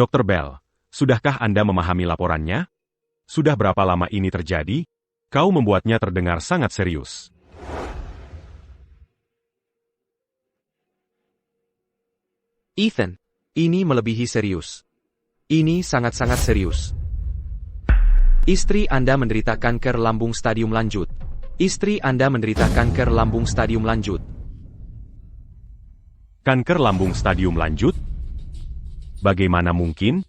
Dr. Bell, sudahkah Anda memahami laporannya? Sudah berapa lama ini terjadi? Kau membuatnya terdengar sangat serius. Ethan, ini melebihi serius. Ini sangat-sangat serius. Istri Anda menderita kanker lambung stadium lanjut. Istri Anda menderita kanker lambung stadium lanjut. Kanker lambung stadium lanjut? Bagaimana mungkin?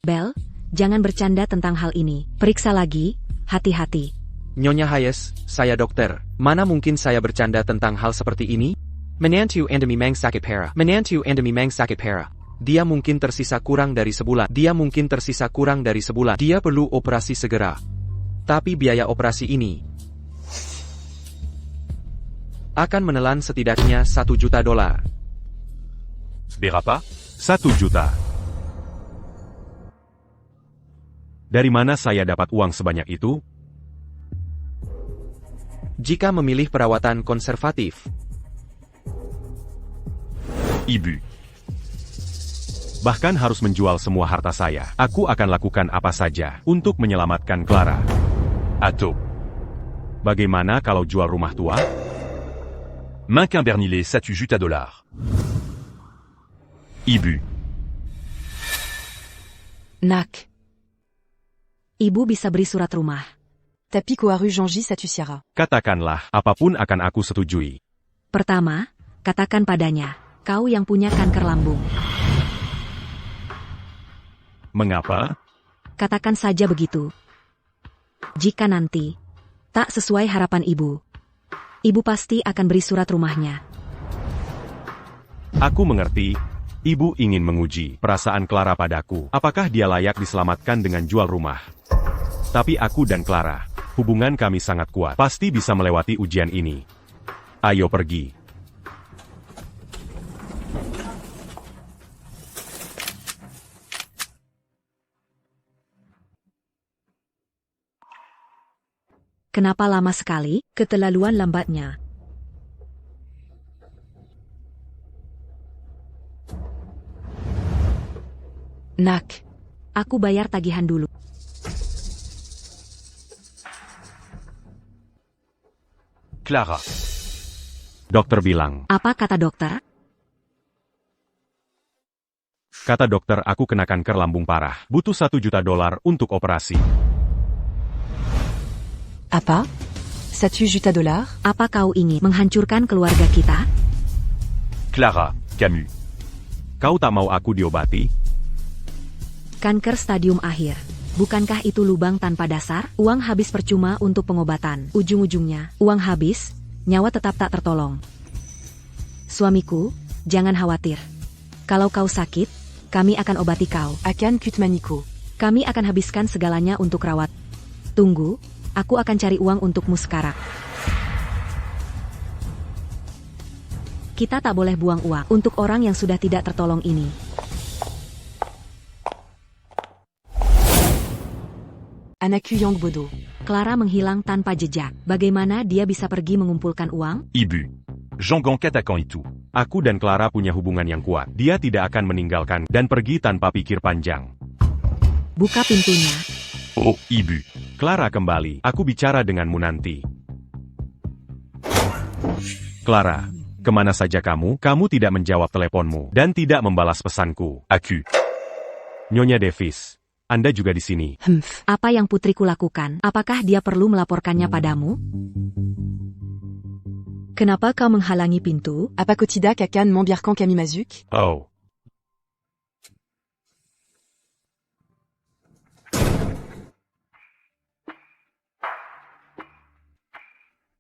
Bell, jangan bercanda tentang hal ini. Periksa lagi, hati-hati. Nyonya Hayes, saya dokter. Mana mungkin saya bercanda tentang hal seperti ini? Menantu Anda memang sakit parah. Menantu Anda memang sakit parah. Dia mungkin tersisa kurang dari sebulan. Dia mungkin tersisa kurang dari sebulan. Dia perlu operasi segera. Tapi biaya operasi ini akan menelan setidaknya $1 juta. Berapa? 1 juta. Dari mana saya dapat uang sebanyak itu? Jika memilih perawatan konservatif. Ibu. Bahkan harus menjual semua harta saya. Aku akan lakukan apa saja untuk menyelamatkan Clara. Atau, bagaimana kalau jual rumah tua? Main qu'un Bernillet, ça tue $1 juta. Ibu. Nak. Ibu bisa beri surat rumah. Tapi ko rue Jean-Gy, ça tue Sierra. Katakanlah, apapun akan aku setujui. Pertama, katakan padanya, kau yang punya kanker lambung. Mengapa? Katakan saja begitu. Jika nanti tak sesuai harapan ibu, ibu pasti akan beri surat rumahnya. Aku mengerti. Ibu ingin menguji perasaan Clara padaku. Apakah dia layak diselamatkan dengan jual rumah? Tapi aku dan Clara, hubungan kami sangat kuat. Pasti bisa melewati ujian ini. Ayo pergi. Kenapa lama sekali? Keterlaluan lambatnya. Nak. Aku bayar tagihan dulu. Clara. Dokter bilang. Apa kata dokter? Kata dokter aku kena kanker lambung parah. Butuh $1 juta untuk operasi. Apa? Ça tue $1 juta? Apa kau ingin menghancurkan keluarga kita? Clara, Camus. Kau tak mau aku diobati? Kanker stadium akhir. Bukankah itu lubang tanpa dasar? Uang habis percuma untuk pengobatan. Ujung-ujungnya, uang habis, nyawa tetap tak tertolong. Suamiku, jangan khawatir. Kalau kau sakit, kami akan obati kau. Akan kutmaniko. Kami akan habiskan segalanya untuk rawat. Tunggu, aku akan cari uang untukmu sekarang. Kita tak boleh buang uang untuk orang yang sudah tidak tertolong ini. Anaku Yang Bodo. Clara menghilang tanpa jejak. Bagaimana dia bisa pergi mengumpulkan uang? Ibu. Jean-Gang attaquant itu. Aku dan Clara punya hubungan yang kuat. Dia tidak akan meninggalkan dan pergi tanpa pikir panjang. Buka pintunya. Oh, Ibu. Clara kembali. Aku bicara denganmu nanti. Clara, kemana saja kamu? Kamu tidak menjawab teleponmu dan tidak membalas pesanku. Aku. Nyonya Davis, Anda juga di sini. Apa yang putriku lakukan? Apakah dia perlu melaporkannya padamu? Kenapa kau menghalangi pintu? Apa ko tidak akan membiarkan kami masuk? Oh.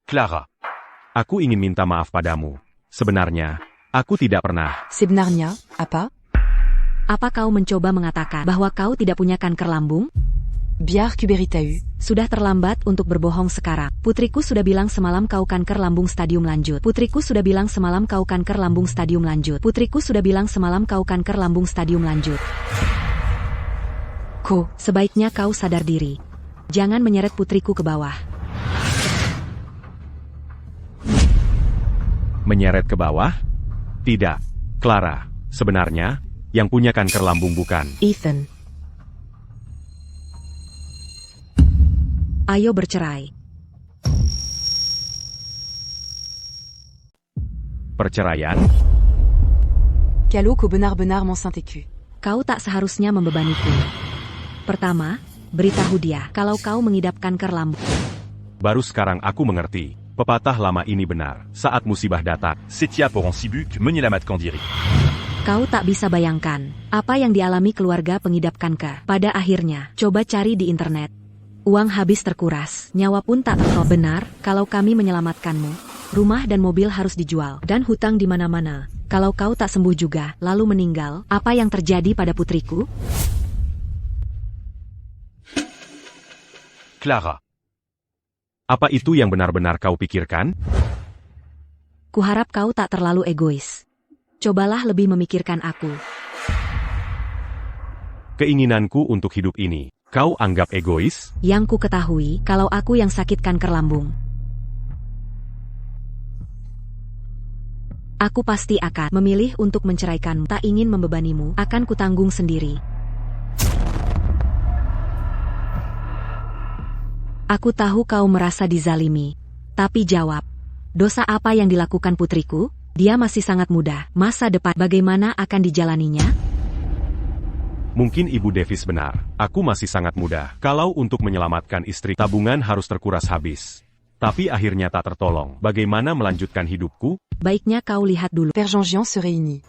Clara. Aku ingin minta maaf padamu. Sebenarnya, aku tidak pernah. Sebenarnya, apa? Apa kau mencoba mengatakan bahwa kau tidak punya kanker lambung? Biar ku beritau. Sudah terlambat untuk berbohong sekarang. Putriku sudah bilang semalam kau kanker lambung stadium lanjut. Putriku sudah bilang semalam kau kanker lambung stadium lanjut. Putriku sudah bilang semalam kau kanker lambung stadium lanjut. Ko, sebaiknya kau sadar diri. Jangan menyeret putriku ke bawah. Menyeret ke bawah? Tidak. Clara, sebenarnya, Yang punya kanker lambung bukan. Ethan. Ayo bercerai. Perceraian? Callot qu'au benar-benar mon Saint-Écu. Kau tak seharusnya membebaniku. Pertama, beritahu dia kalau kau mengidap kanker lambung. Baru sekarang aku mengerti. Pepatah lama ini benar. Saat musibah datang, Setia pour Sibuc, Menyelamat Kandiri. Kau tak bisa bayangkan apa yang dialami keluarga pengidap kanker. Pada akhirnya, coba cari di internet. Uang habis terkuras, nyawa pun tak tertolong. Benar, kalau kami menyelamatkanmu, rumah dan mobil harus dijual, dan hutang di mana-mana. Kalau kau tak sembuh juga, lalu meninggal, apa yang terjadi pada putriku? Clara. apa itu yang benar-benar kau pikirkan? Kuharap kau tak terlalu egois. Cobalah lebih memikirkan aku. Keinginanku untuk hidup ini, kau anggap egois? Yang ku ketahui, kalau aku yang sakit kanker lambung, aku pasti akan memilih untuk menceraikanmu. Tak ingin membebanimu, akan kutanggung sendiri. Aku tahu kau merasa dizalimi. Tapi jawab, dosa apa yang dilakukan putriku? Dia masih sangat muda, masa depan bagaimana akan dijalaninya? Mungkin Ibu Davis benar, aku masih sangat muda. Kalau untuk menyelamatkan istri, tabungan harus terkuras habis. Tapi akhirnya tak tertolong. Bagaimana melanjutkan hidupku? Baiknya kau lihat dulu. Père Jean-Jean se réunit.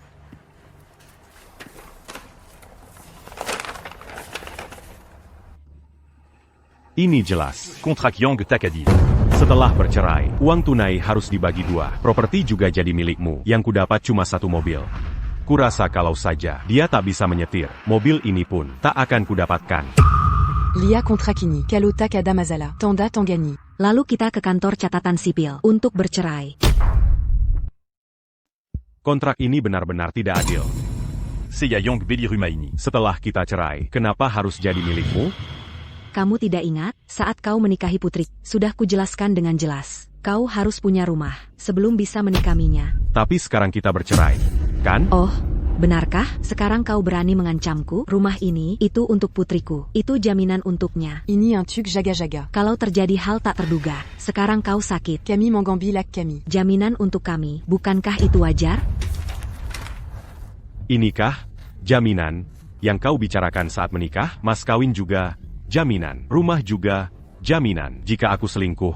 Ini jelas. Kontrak Yang Takadi. Setelah bercerai, uang tunai harus dibagi dua. Properti juga jadi milikmu. Yang kudapat cuma satu mobil. Kurasa kalau saja dia tak bisa menyetir, mobil ini pun tak akan kudapatkan. Lia Kontrakini. Callot Takada Mazala. Tanda Tangani. Lalu kita ke kantor catatan sipil untuk bercerai. Kontrak ini benar-benar tidak adil. Seya Yang Belirumaini. Setelah kita cerai, kenapa harus jadi milikmu? Kamu tidak ingat, saat kau menikahi putri, sudah kujelaskan dengan jelas. Kau harus punya rumah, sebelum bisa menikaminya. Tapi sekarang kita bercerai, kan? Oh, benarkah? Sekarang kau berani mengancamku? Rumah ini, itu untuk putriku. Itu jaminan untuknya. Ini un tuc jaga-jaga. Kalau terjadi hal tak terduga, sekarang kau sakit. Camille Mangambi Lac Camille. Jaminan untuk kami, bukankah itu wajar? Inikah jaminan yang kau bicarakan saat menikah? Mas kawin juga jaminan, rumah juga jaminan. Jika aku selingkuh,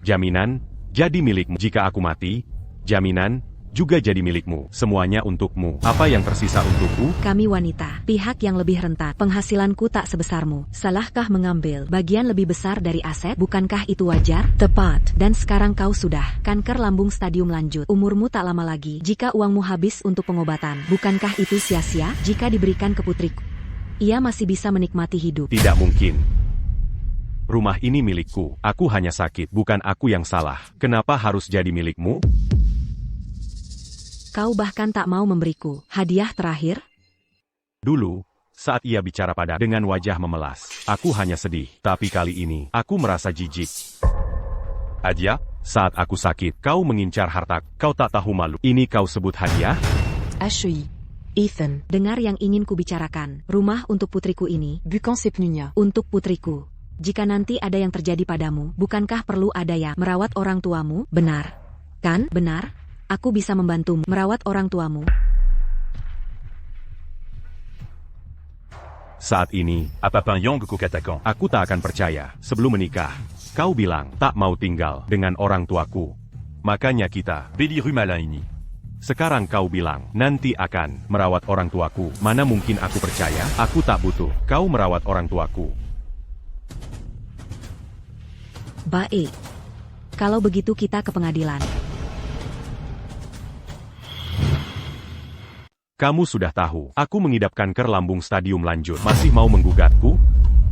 jaminan jadi milikmu. Jika aku mati, jaminan juga jadi milikmu. Semuanya untukmu. Apa yang tersisa untukku? Kami wanita, pihak yang lebih rentan. Penghasilanku tak sebesarmu. Salahkah mengambil bagian lebih besar dari aset? Bukankah itu wajar? Tepat. Dan sekarang kau sudah kanker lambung stadium lanjut. Umurmu tak lama lagi. Jika uangmu habis untuk pengobatan, bukankah itu sia-sia? Jika diberikan ke putriku, ia masih bisa menikmati hidup. Tidak mungkin. Rumah ini milikku. Aku hanya sakit, bukan aku yang salah. Kenapa harus jadi milikmu? Kau bahkan tak mau memberiku hadiah terakhir? Dulu, saat ia bicara dengan wajah memelas, aku hanya sedih. Tapi kali ini, aku merasa jijik. Adia. Saat aku sakit, kau mengincar harta. Kau tak tahu malu. Ini kau sebut hadiah? HEI. Ethan, dengar yang ingin kubicarakan. Rumah untuk putriku ini, Bucan Sepnunia. untuk putriku. Jika nanti ada yang terjadi padamu, bukankah perlu ada yang merawat orang tuamu? Benar. Kan? Benar. Aku bisa membantumu merawat orang tuamu. Saat ini, Apapin Yang Kokatakan. aku tak akan percaya. Sebelum menikah, kau bilang tak mau tinggal dengan orang tuaku. Makanya kita. Belirumalaini. Sekarang kau bilang nanti akan merawat orang tuaku. Mana mungkin aku percaya? Aku tak butuh kau merawat orang tuaku. Baik. Kalau begitu kita ke pengadilan. Kamu sudah tahu, aku mengidap kanker lambung stadium lanjut. Masih mau menggugatku?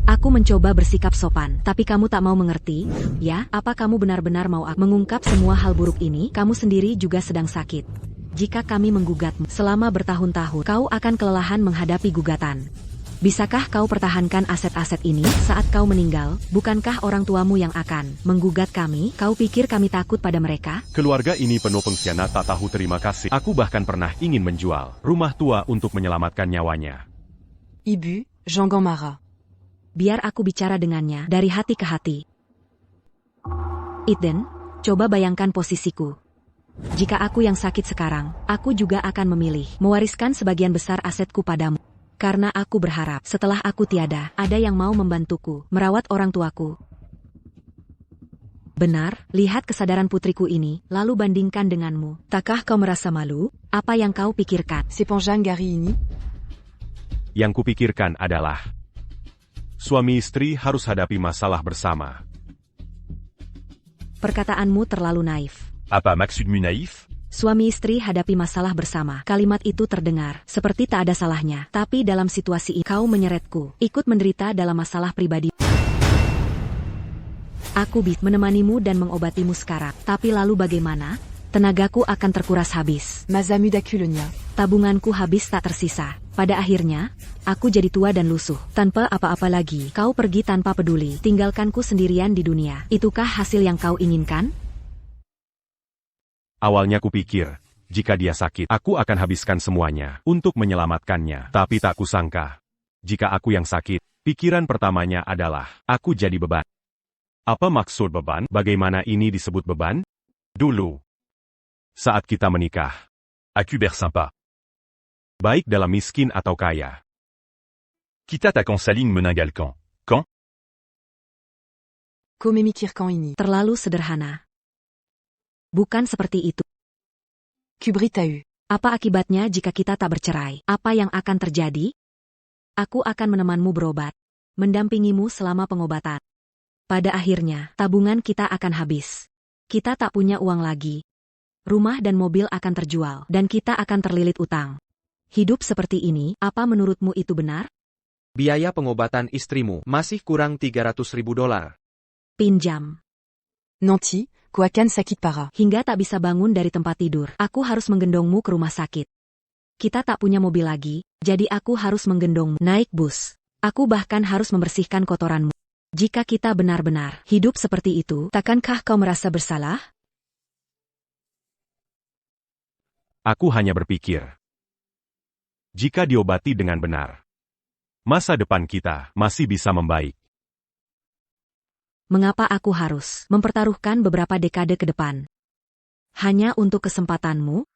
Aku mencoba bersikap sopan, tapi kamu tak mau mengerti. Ya, apa kamu benar-benar mau aku mengungkap semua hal buruk ini? Kamu sendiri juga sedang sakit. Jika kami menggugatmu selama bertahun-tahun, kau akan kelelahan menghadapi gugatan. Bisakah kau pertahankan aset-aset ini saat kau meninggal? Bukankah orang tuamu yang akan menggugat kami? Kau pikir kami takut pada mereka? Keluarga ini penuh pengkhianat tak tahu terima kasih. Aku bahkan pernah ingin menjual rumah tua untuk menyelamatkan nyawanya. Ibu, Jean Gamara. Biar aku bicara dengannya dari hati ke hati. Eden, coba bayangkan posisiku. Jika aku yang sakit sekarang, aku juga akan memilih mewariskan sebagian besar asetku padamu. Karena aku berharap setelah aku tiada, ada yang mau membantuku merawat orang tuaku. Benar, lihat kesadaran putriku ini, lalu bandingkan denganmu. Takkah kau merasa malu? Apa yang kau pikirkan? Sepanjang Gary ini? Yang kupikirkan adalah suami istri harus hadapi masalah bersama. Perkataanmu terlalu naif. Apa maksudmu naif? Suami istri hadapi masalah bersama. Kalimat itu terdengar seperti tak ada salahnya. Tapi dalam situasi ini, kau menyeretku, ikut menderita dalam masalah pribadi. Aku bisa menemanimu dan mengobatimu sekarang. Tapi lalu bagaimana? Tenagaku akan terkuras habis. Mazamudakulonia. Tabunganku habis tak tersisa. Pada akhirnya, aku jadi tua dan lusuh. Tanpa apa-apa lagi, kau pergi tanpa peduli. Tinggalkanku sendirian di dunia. Itukah hasil yang kau inginkan? Awalnya kupikir, jika dia sakit, aku akan habiskan semuanya untuk menyelamatkannya. Tapi tak kusangka, jika aku yang sakit, pikiran pertamanya adalah, aku jadi beban. Apa maksud beban? Bagaimana ini disebut beban? Dulu, saat kita menikah, Aku bersympa. baik dalam miskin atau kaya, Kita ta quand saling meninggalkan. Quand? Come mikirkan ini. Terlalu sederhana. Bukan seperti itu. Kubritau. Apa akibatnya jika kita tak bercerai? Apa yang akan terjadi? Aku akan menemanmu berobat, mendampingimu selama pengobatan. Pada akhirnya, tabungan kita akan habis. Kita tak punya uang lagi. Rumah dan mobil akan terjual, dan kita akan terlilit utang. Hidup seperti ini, apa menurutmu itu benar? Biaya pengobatan istrimu masih kurang $300.000. Pinjam. Nanti, kuakan sakit parah. Hingga tak bisa bangun dari tempat tidur. Aku harus menggendongmu ke rumah sakit. Kita tak punya mobil lagi, jadi aku harus menggendongmu naik bus. Aku bahkan harus membersihkan kotoranmu. Jika kita benar-benar hidup seperti itu, takankah kau merasa bersalah? aku hanya berpikir, jika diobati dengan benar, masa depan kita masih bisa membaik. Mengapa aku harus mempertaruhkan beberapa dekade ke depan? Hanya untuk kesempatanmu?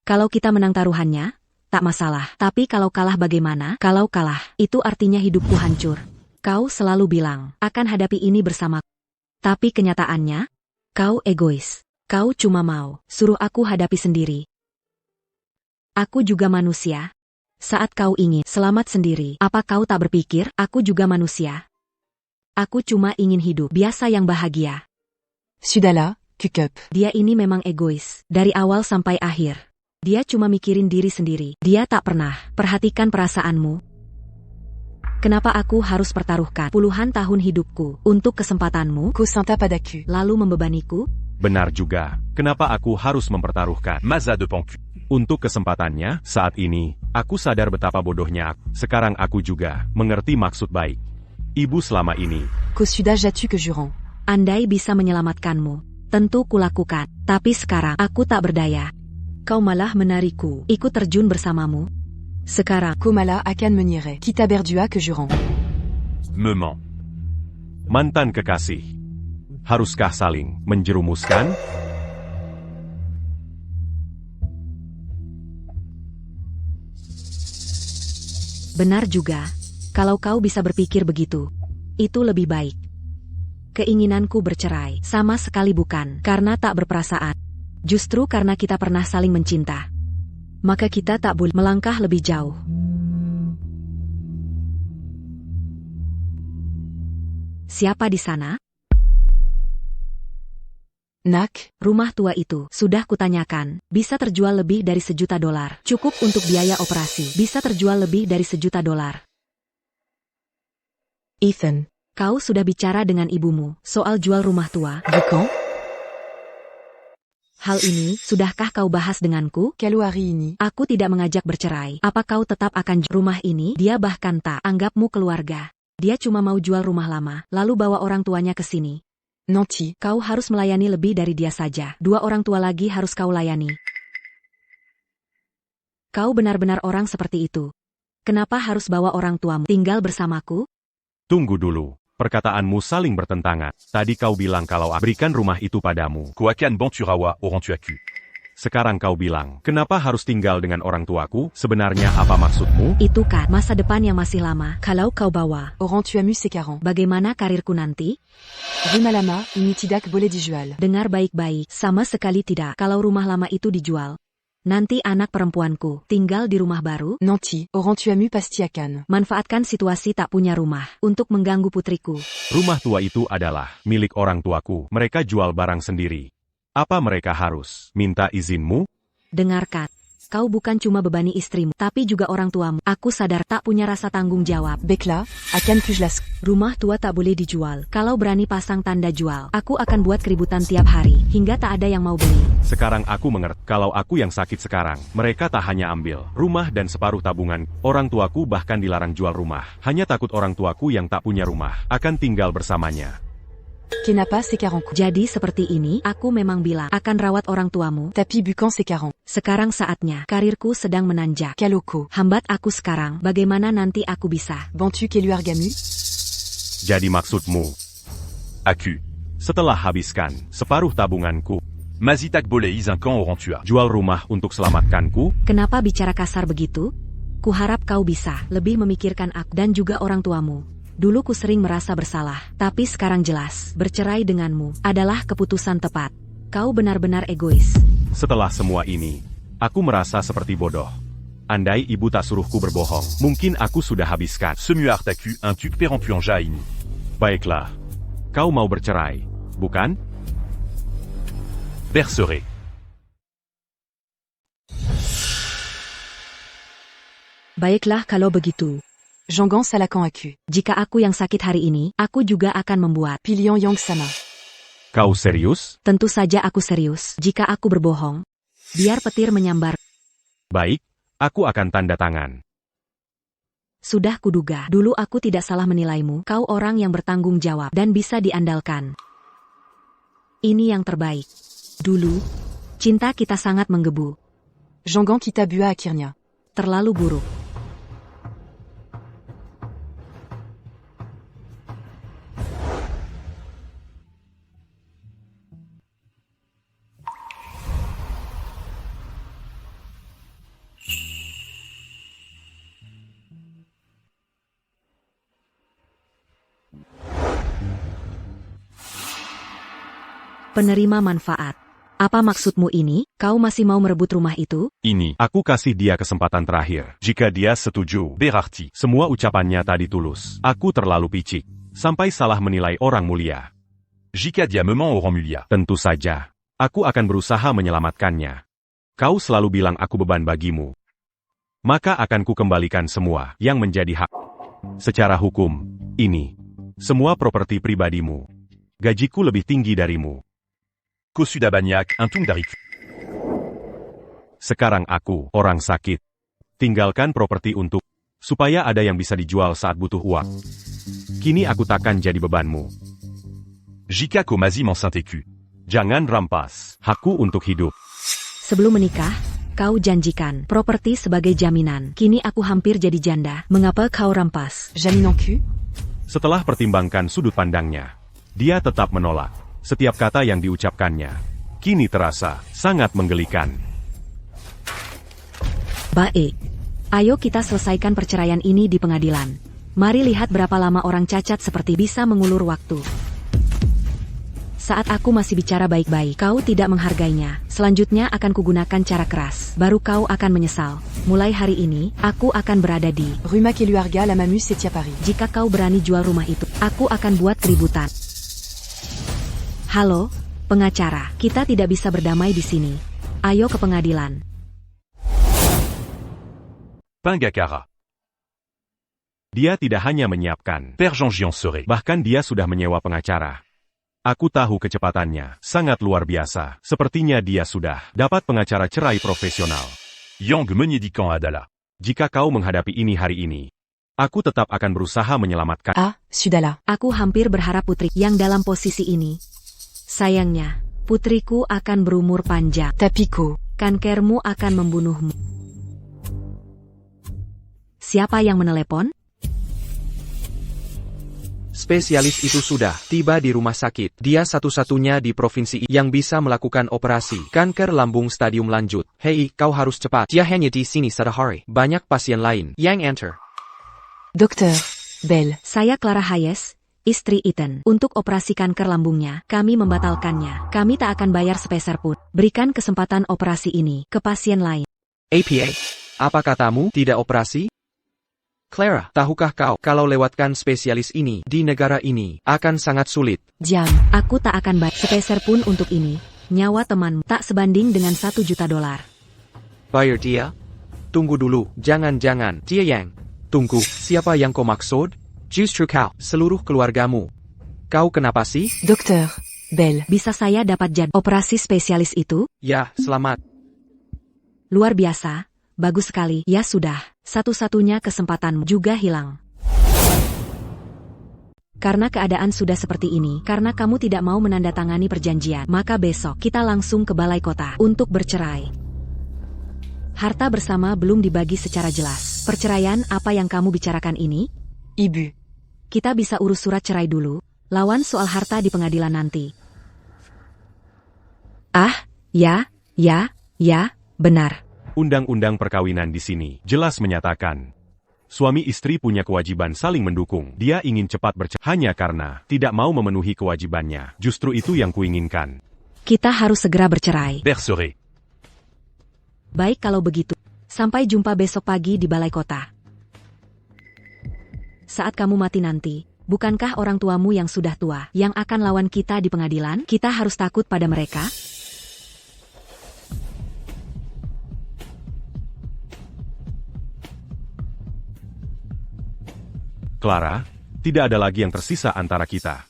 Kalau kita menang taruhannya, tak masalah. Tapi kalau kalah bagaimana? Kalau kalah, itu artinya hidupku hancur. Kau selalu bilang, akan hadapi ini bersamaku. Tapi kenyataannya, kau egois. Kau cuma mau suruh aku hadapi sendiri. Aku juga manusia. Saat kau ingin selamat sendiri, apa kau tak berpikir, aku juga manusia? Aku cuma ingin hidup biasa yang bahagia. Sudala, kukup. Dia ini memang egois, dari awal sampai akhir. Dia cuma mikirin diri sendiri. Dia tak pernah perhatikan perasaanmu. Kenapa aku harus pertaruhkan puluhan tahun hidupku untuk kesempatanmu, Kosinta padaku. lalu membebaniku? Benar juga, kenapa aku harus mempertaruhkan Maza de Pancu. untuk kesempatannya? Saat ini, aku sadar betapa bodohnya aku. Sekarang aku juga mengerti maksud baik ibu selama ini. Kosuda jatu ke jurant. Andai bisa menyelamatkanmu, tentu kulakukan. Tapi sekarang, aku tak berdaya. Kau malah menariku, ikut terjun bersamamu. Sekarang, Komala akan menyeret. Kita berdua ke jurant. Me ment. Mantan kekasih, haruskah saling menjerumuskan? benar juga. Kalau kau bisa berpikir begitu, itu lebih baik. Keinginanku bercerai sama sekali bukan karena tak berperasaan. Justru karena kita pernah saling mencinta. Maka kita tak boleh melangkah lebih jauh. Siapa di sana? Nak, Rumah tua itu, sudah kutanyakan, bisa terjual lebih dari $1.000.000. Cukup untuk biaya operasi, bisa terjual lebih dari $1.000.000. Ethan. Kau sudah bicara dengan ibumu soal jual rumah tua? Vukan. Hal ini, sudahkah kau bahas denganku? Kalo hari ini? Aku tidak mengajak bercerai. Apa kau tetap akan rumah ini? Dia bahkan tak anggapmu keluarga. Dia cuma mau jual rumah lama, lalu bawa orang tuanya ke sini. Nanti, Kau harus melayani lebih dari dia saja. 2 orang tua lagi harus kau layani. Kau benar-benar orang seperti itu. Kenapa harus bawa orang tuamu tinggal bersamaku? Tunggu dulu. Perkataanmu saling bertentangan. Tadi kau bilang kalau berikan rumah itu padamu. Koakan Banturawa Orantuaku. Sekarang kau bilang, kenapa harus tinggal dengan orang tuaku? Sebenarnya apa maksudmu? Itu kan masa depan yang masih lama. Kalau kau bawa, Oran tu amus ses 40. bagaimana karirku nanti? Rue Malama, inutidak boleh dijual. Dengar baik-baik, sama sekali tidak. Kalau rumah lama itu dijual, nanti anak perempuanku tinggal di rumah baru. Nanti, Oran tu amus pasti akan. Manfaatkan situasi tak punya rumah untuk mengganggu putriku. Rumah tua itu adalah milik orang tuaku. Mereka jual barang sendiri. Apa mereka harus minta izinmu? Dengarkan, kau bukan cuma bebani istrimu, tapi juga orang tuamu. Aku sadar tak punya rasa tanggung jawab. Bekla, akan pujlas. Rumah tua tak boleh dijual. Kalau berani pasang tanda jual, aku akan buat keributan tiap hari, hingga tak ada yang mau beli. Sekarang aku mengerti. Kalau aku yang sakit sekarang, mereka tak hanya ambil rumah dan separuh tabungan. Orang tuaku bahkan dilarang jual rumah. Hanya takut orang tuaku yang tak punya rumah akan tinggal bersamanya. Kenapa ses 40 coups? Jadi seperti ini, aku memang bilang akan rawat orang tuamu. Tapi bukan ses 40. Sekarang saatnya, karirku sedang menanjak. Kaloko. Hambat aku sekarang, bagaimana nanti aku bisa? Bantu kelu argamu? Jadi maksudmu, Aku. setelah habiskan separuh tabunganku, Mazitak boleh izinkan Orantua. jual rumah untuk selamatkanku? Kenapa bicara kasar begitu? Kuharap kau bisa lebih memikirkan aku dan juga orang tuamu. Dulu ku sering merasa bersalah, tapi sekarang jelas, bercerai denganmu adalah keputusan tepat. Kau benar-benar egois. Setelah semua ini, aku merasa seperti bodoh. Andai ibu tak suruhku berbohong, mungkin aku sudah habiskan. Semuartaku un tuk perampuan jaini. Baiklah, kau mau bercerai, bukan? Berseré. Baiklah kalau begitu. Jangan salahkan aku. Jika aku yang sakit hari ini, aku juga akan membuat. Pilion yang sama. Kau serius? Tentu saja aku serius. Jika aku berbohong, biar petir menyambar. Baik, aku akan tanda tangan. Sudah kuduga, dulu aku tidak salah menilaimu. Kau orang yang bertanggung jawab dan bisa diandalkan. Ini yang terbaik. Dulu, cinta kita sangat menggebu. Jangan kita bua akhirnya. Terlalu buruk. Penerima manfaat. Apa maksudmu ini? Kau masih mau merebut rumah itu? Ini, aku kasih dia kesempatan terakhir. Jika dia setuju, Berarti. semua ucapannya tadi tulus. Aku terlalu picik, sampai salah menilai orang mulia. Jika dia memang orang mulia. Tentu saja, aku akan berusaha menyelamatkannya. Kau selalu bilang aku beban bagimu. Maka akan kukembalikan semua yang menjadi hak. Secara hukum, ini semua properti pribadimu. Gajiku lebih tinggi darimu. Kosuda banyak un tung dariku. Sekarang aku, orang sakit. Tinggalkan properti untuk, supaya ada yang bisa dijual saat butuh uang. Kini aku takkan jadi bebanmu. Jika ko mazi mensanteku. Jangan rampas hakku untuk hidup. Sebelum menikah, kau janjikan properti sebagai jaminan. Kini aku hampir jadi janda. Mengapa kau rampas? Jamin en cul? Setelah pertimbangkan sudut pandangnya, dia tetap menolak setiap kata yang diucapkannya. Kini terasa sangat menggelikan. Baik. Ayo kita selesaikan perceraian ini di pengadilan. Mari lihat berapa lama orang cacat seperti bisa mengulur waktu. Saat aku masih bicara baik-baik, kau tidak menghargainya. Selanjutnya akan kugunakan cara keras. Baru kau akan menyesal. Mulai hari ini, aku akan berada di Rue Makeluarga, la Mamus, Setia Paris. Jika kau berani jual rumah itu, aku akan buat keributan. Halo, pengacara, kita tidak bisa berdamai di sini. Ayo ke pengadilan. Pingakara. Dia tidak hanya menyiapkan, Père Jean Gianseré. bahkan dia sudah menyewa pengacara. Aku tahu kecepatannya, sangat luar biasa. Sepertinya dia sudah dapat pengacara cerai profesional. Yang menyedihkan adalah, Jika kau menghadapi ini hari ini, aku tetap akan berusaha menyelamatkan. Ah, Sudala. Aku hampir berharap putri yang dalam posisi ini. Sayangnya, putriku akan berumur panjang. Tapiko. Kankermu akan membunuhmu. Siapa yang menelepon? Spesialis itu sudah tiba di rumah sakit. Dia satu-satunya di provinsi yang bisa melakukan operasi kanker lambung stadium lanjut. Hei, kau harus cepat. Dia hanya di sini sehari. Banyak pasien lain yang enter. Dokter. Belle. Saya Clara Hayes, istri Ethan. Untuk operasi kanker lambungnya, kami membatalkannya. Kami tak akan bayar sepeser pun. Berikan kesempatan operasi ini ke pasien lain. APA. Apa katamu tidak operasi? Clara, tahukah kau kalau lewatkan spesialis ini di negara ini akan sangat sulit? Diam, aku tak akan bayar sepeser pun untuk ini. Nyawa temanmu tak sebanding dengan $1 juta. Bayar dia? Tunggu dulu, jangan-jangan, dia yang. Tunggu, siapa yang kau maksud? Justru kau, seluruh keluargamu. Kau kenapa sih? Dokter. Belle. Bisa saya dapat jadwal operasi spesialis itu? Ya, selamat. Luar biasa. Bagus sekali. Ya sudah, satu-satunya kesempatanmu juga hilang. Karena keadaan sudah seperti ini, karena kamu tidak mau menandatangani perjanjian, maka besok kita langsung ke balai kota untuk bercerai. Harta bersama belum dibagi secara jelas. Perceraian apa yang kamu bicarakan ini? Ibu. Kita bisa urus surat cerai dulu, lawan soal harta di pengadilan nanti. Ah, ya, benar. Undang-undang perkawinan di sini jelas menyatakan, suami istri punya kewajiban saling mendukung. Dia ingin cepat bercerai hanya karena tidak mau memenuhi kewajibannya. Justru itu yang kuinginkan. Kita harus segera bercerai. bercerai. Baik kalau begitu. Sampai jumpa besok pagi di balai kota. Saat kamu mati nanti, bukankah orang tuamu yang sudah tua yang akan lawan kita di pengadilan? Kita harus takut pada mereka? Clara, tidak ada lagi yang tersisa antara kita.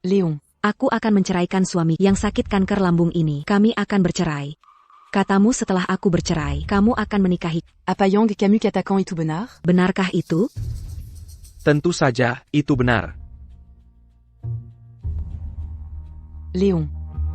Léon. Aku akan menceraikan suami yang sakit kanker lambung ini. Kami akan bercerai. Katamu setelah aku bercerai, kamu akan menikahi. Apayang Camus Katakan itu benar? Benarkah itu? Tentu saja, itu benar. Léon.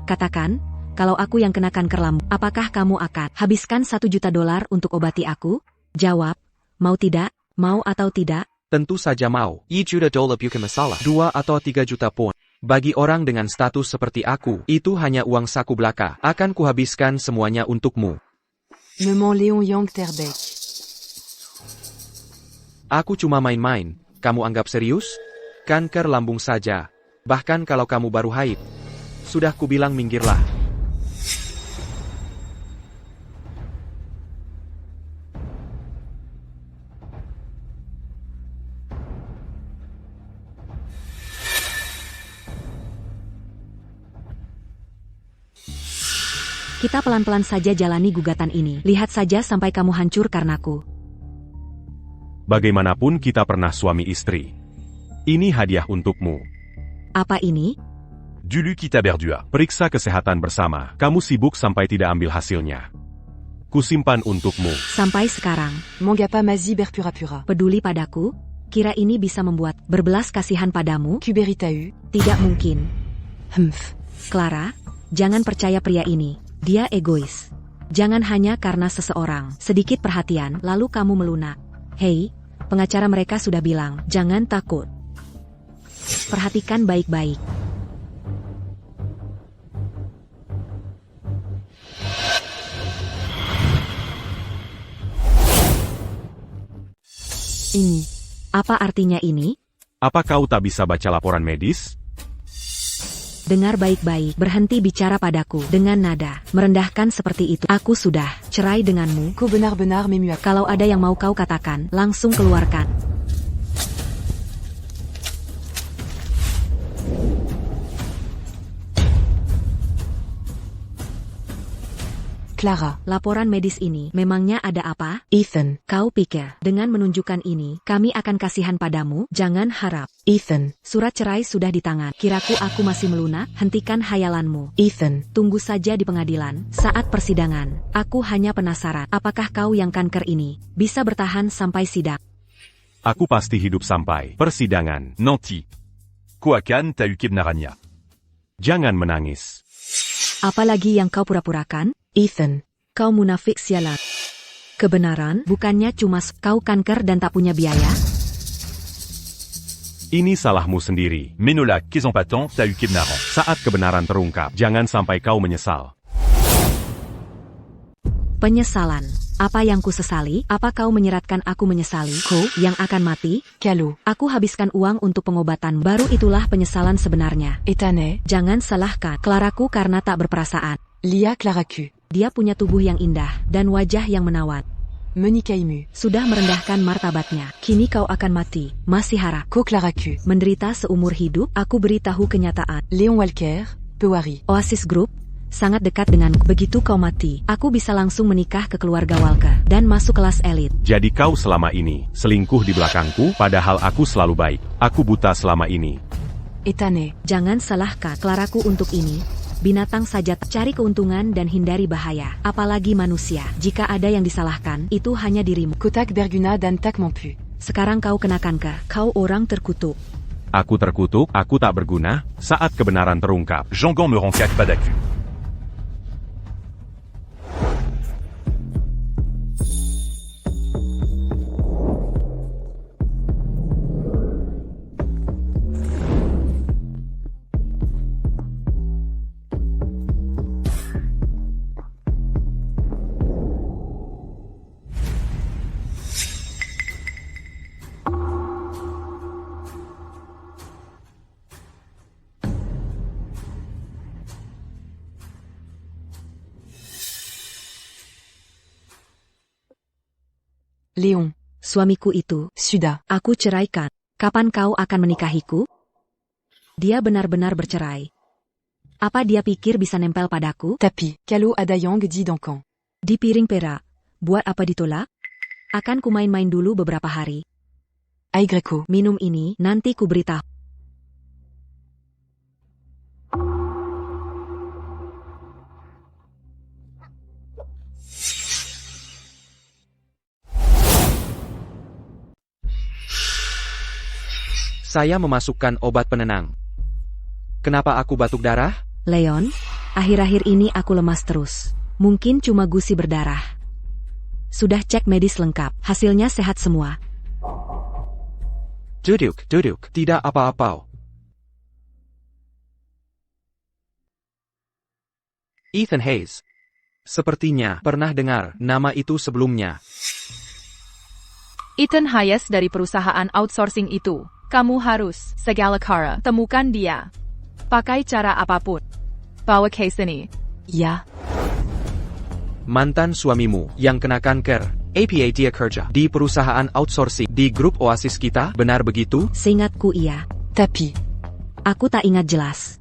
Katakan, kalau aku yang kena kanker lambung, apakah kamu akan habiskan $1 juta untuk obati aku? Jawab, mau tidak, mau atau tidak? Tentu saja mau. $1 bukan masalah. 2 atau 3 juta pun. Bagi orang dengan status seperti aku, itu hanya uang saku belaka. Akan kuhabiskan semuanya untukmu. Maman Léon Yang Terbeck. Aku cuma main-main. Kamu anggap serius? Kanker lambung saja. Bahkan kalau kamu baru haid. Sudah kubilang minggirlah. Kita pelan-pelan saja jalani gugatan ini. Lihat saja sampai kamu hancur karenaku. Bagaimanapun kita pernah suami istri. Ini hadiah untukmu. Apa ini? Dulu kita berdua. Periksa kesehatan bersama. Kamu sibuk sampai tidak ambil hasilnya. Kusimpan untukmu. Sampai sekarang, Mangapa Mazi Berpura-Pura. peduli padaku? Kira ini bisa membuat berbelas kasihan padamu? Kuberitau. Tidak mungkin. Humph. Clara, jangan percaya pria ini. Dia egois. Jangan hanya karena seseorang sedikit perhatian, lalu kamu melunak. Hei, pengacara mereka sudah bilang, jangan takut. Perhatikan baik-baik. Ini. Apa artinya ini? Apa kau tak bisa baca laporan medis? Dengar baik-baik, berhenti bicara padaku dengan nada merendahkan seperti itu. Aku sudah cerai denganmu. Ko benar-benar memu. Kalau ada yang mau kau katakan, langsung keluarkan. Clara. Laporan medis ini, memangnya ada apa? Ethan. Kau pikir, dengan menunjukkan ini, kami akan kasihan padamu? Jangan harap. Ethan. Surat cerai sudah di tangan. Kiraku aku masih melunak? Hentikan hayalanmu. Ethan. Tunggu saja di pengadilan, saat persidangan. Aku hanya penasaran, apakah kau yang kanker ini, bisa bertahan sampai sidang? Aku pasti hidup sampai persidangan. Nanti. Koakan, t'as eu Kebnarania. Jangan menangis. Apalagi yang kau pura-purakan? Ethan. Kau munafik sialan. Kebenaran, bukannya cuma kau kanker dan tak punya biaya? Ini salahmu sendiri. Menola, qu'est-ce en patent, t'as eu Kebnaran. Saat kebenaran terungkap, jangan sampai kau menyesal. Penyesalan. Apa yang ku sesali? Apa kau menyeratkan aku menyesali? Ku, yang akan mati? Callot. Aku habiskan uang untuk pengobatan, baru itulah penyesalan sebenarnya. Ethanay. Jangan salahkan Claraku karena tak berperasaan. Lia Claracu. Dia punya tubuh yang indah, dan wajah yang menawan. Menikaimu. Sudah merendahkan martabatnya. Kini kau akan mati. Masih harap. Co Claracu. Menderita seumur hidup, aku beritahu kenyataan. Léon Walker. Pewari. Oasis Group, sangat dekat denganku. Begitu kau mati, aku bisa langsung menikah ke keluarga Walker, dan masuk kelas elit. Jadi kau selama ini, selingkuh di belakangku, padahal aku selalu baik. Aku buta selama ini. Ethanay. Jangan salahkan Claraku untuk ini. Binatang saja cari keuntungan dan hindari bahaya. Apalagi manusia. Jika ada yang disalahkan, itu hanya dirimu. Kotak Berguna dan Tak Mampu. Sekarang kau kena kanker. Kau orang terkutuk. Aku terkutuk, aku tak berguna, saat kebenaran terungkap. Jangan me rend cac pas d'accu. Léon. Suamiku itu, Suda. aku ceraikan. Kapan kau akan menikahiku? Dia benar-benar bercerai. Apa dia pikir bisa nempel padaku? Tapi. Callot Adayang dit Dankan. Di piring perak. Buat apa ditolak? Akan ku main-main dulu beberapa hari. Aigreco. Minum ini, nanti ku beritahu. Saya memasukkan obat penenang. Kenapa aku batuk darah? Leon, akhir-akhir ini aku lemas terus. Mungkin cuma gusi berdarah. Sudah cek medis lengkap, hasilnya sehat semua. Duduk, duduk, tidak apa-apa. Ethan Hayes. Sepertinya pernah dengar nama itu sebelumnya. Ethan Hayes dari perusahaan outsourcing itu. Kamu harus, segala cara, temukan dia. Pakai cara apapun. Bawa ke sini. Ya. Mantan suamimu yang kena kanker. APA dia kerja di perusahaan outsourcing di grup Oasis kita, benar begitu? Seingatku iya. Tapi. Aku tak ingat jelas.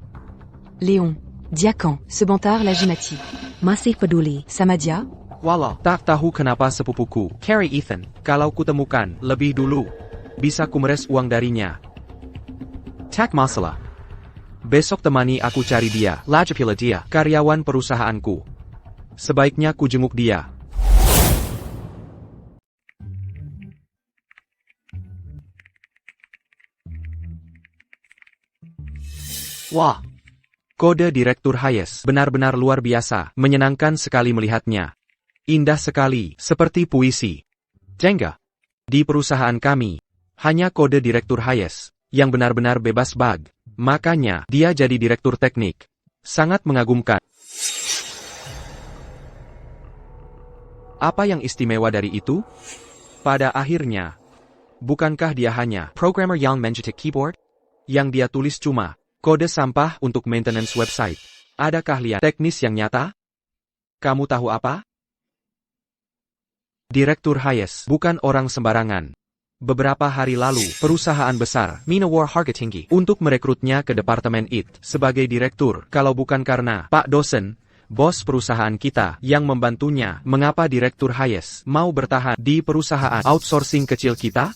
Léon. Diacan. Sebentar la Gimati. Masih peduli. Samadia. Walau, tak tahu kenapa sepupuku, Carrie Ethan, kalau kutemukan lebih dulu, bisa kumeres uang darinya. Tak masalah. Besok temani aku cari dia, lajapila dia, karyawan perusahaanku. Sebaiknya ku jenguk dia. Wah. Kode Direktur Hayes benar-benar luar biasa, menyenangkan sekali melihatnya. Indah sekali, seperti puisi. Jengga. Di perusahaan kami, hanya kode Direktur Hayes, yang benar-benar bebas bug. Makanya, dia jadi Direktur Teknik. Sangat mengagumkan. Apa yang istimewa dari itu? Pada akhirnya, bukankah dia hanya programmer yang mencetak keyboard? Yang dia tulis cuma kode sampah untuk maintenance website. Ada keahlian teknis yang nyata? Kamu tahu apa? Direktur Hayes bukan orang sembarangan. Beberapa hari lalu, perusahaan besar, menawar harga tinggi, untuk merekrutnya ke Departemen IT sebagai direktur. Kalau bukan karena Pak dosen, bos perusahaan kita, yang membantunya. Mengapa Direktur Hayes mau bertahan di perusahaan outsourcing kecil kita?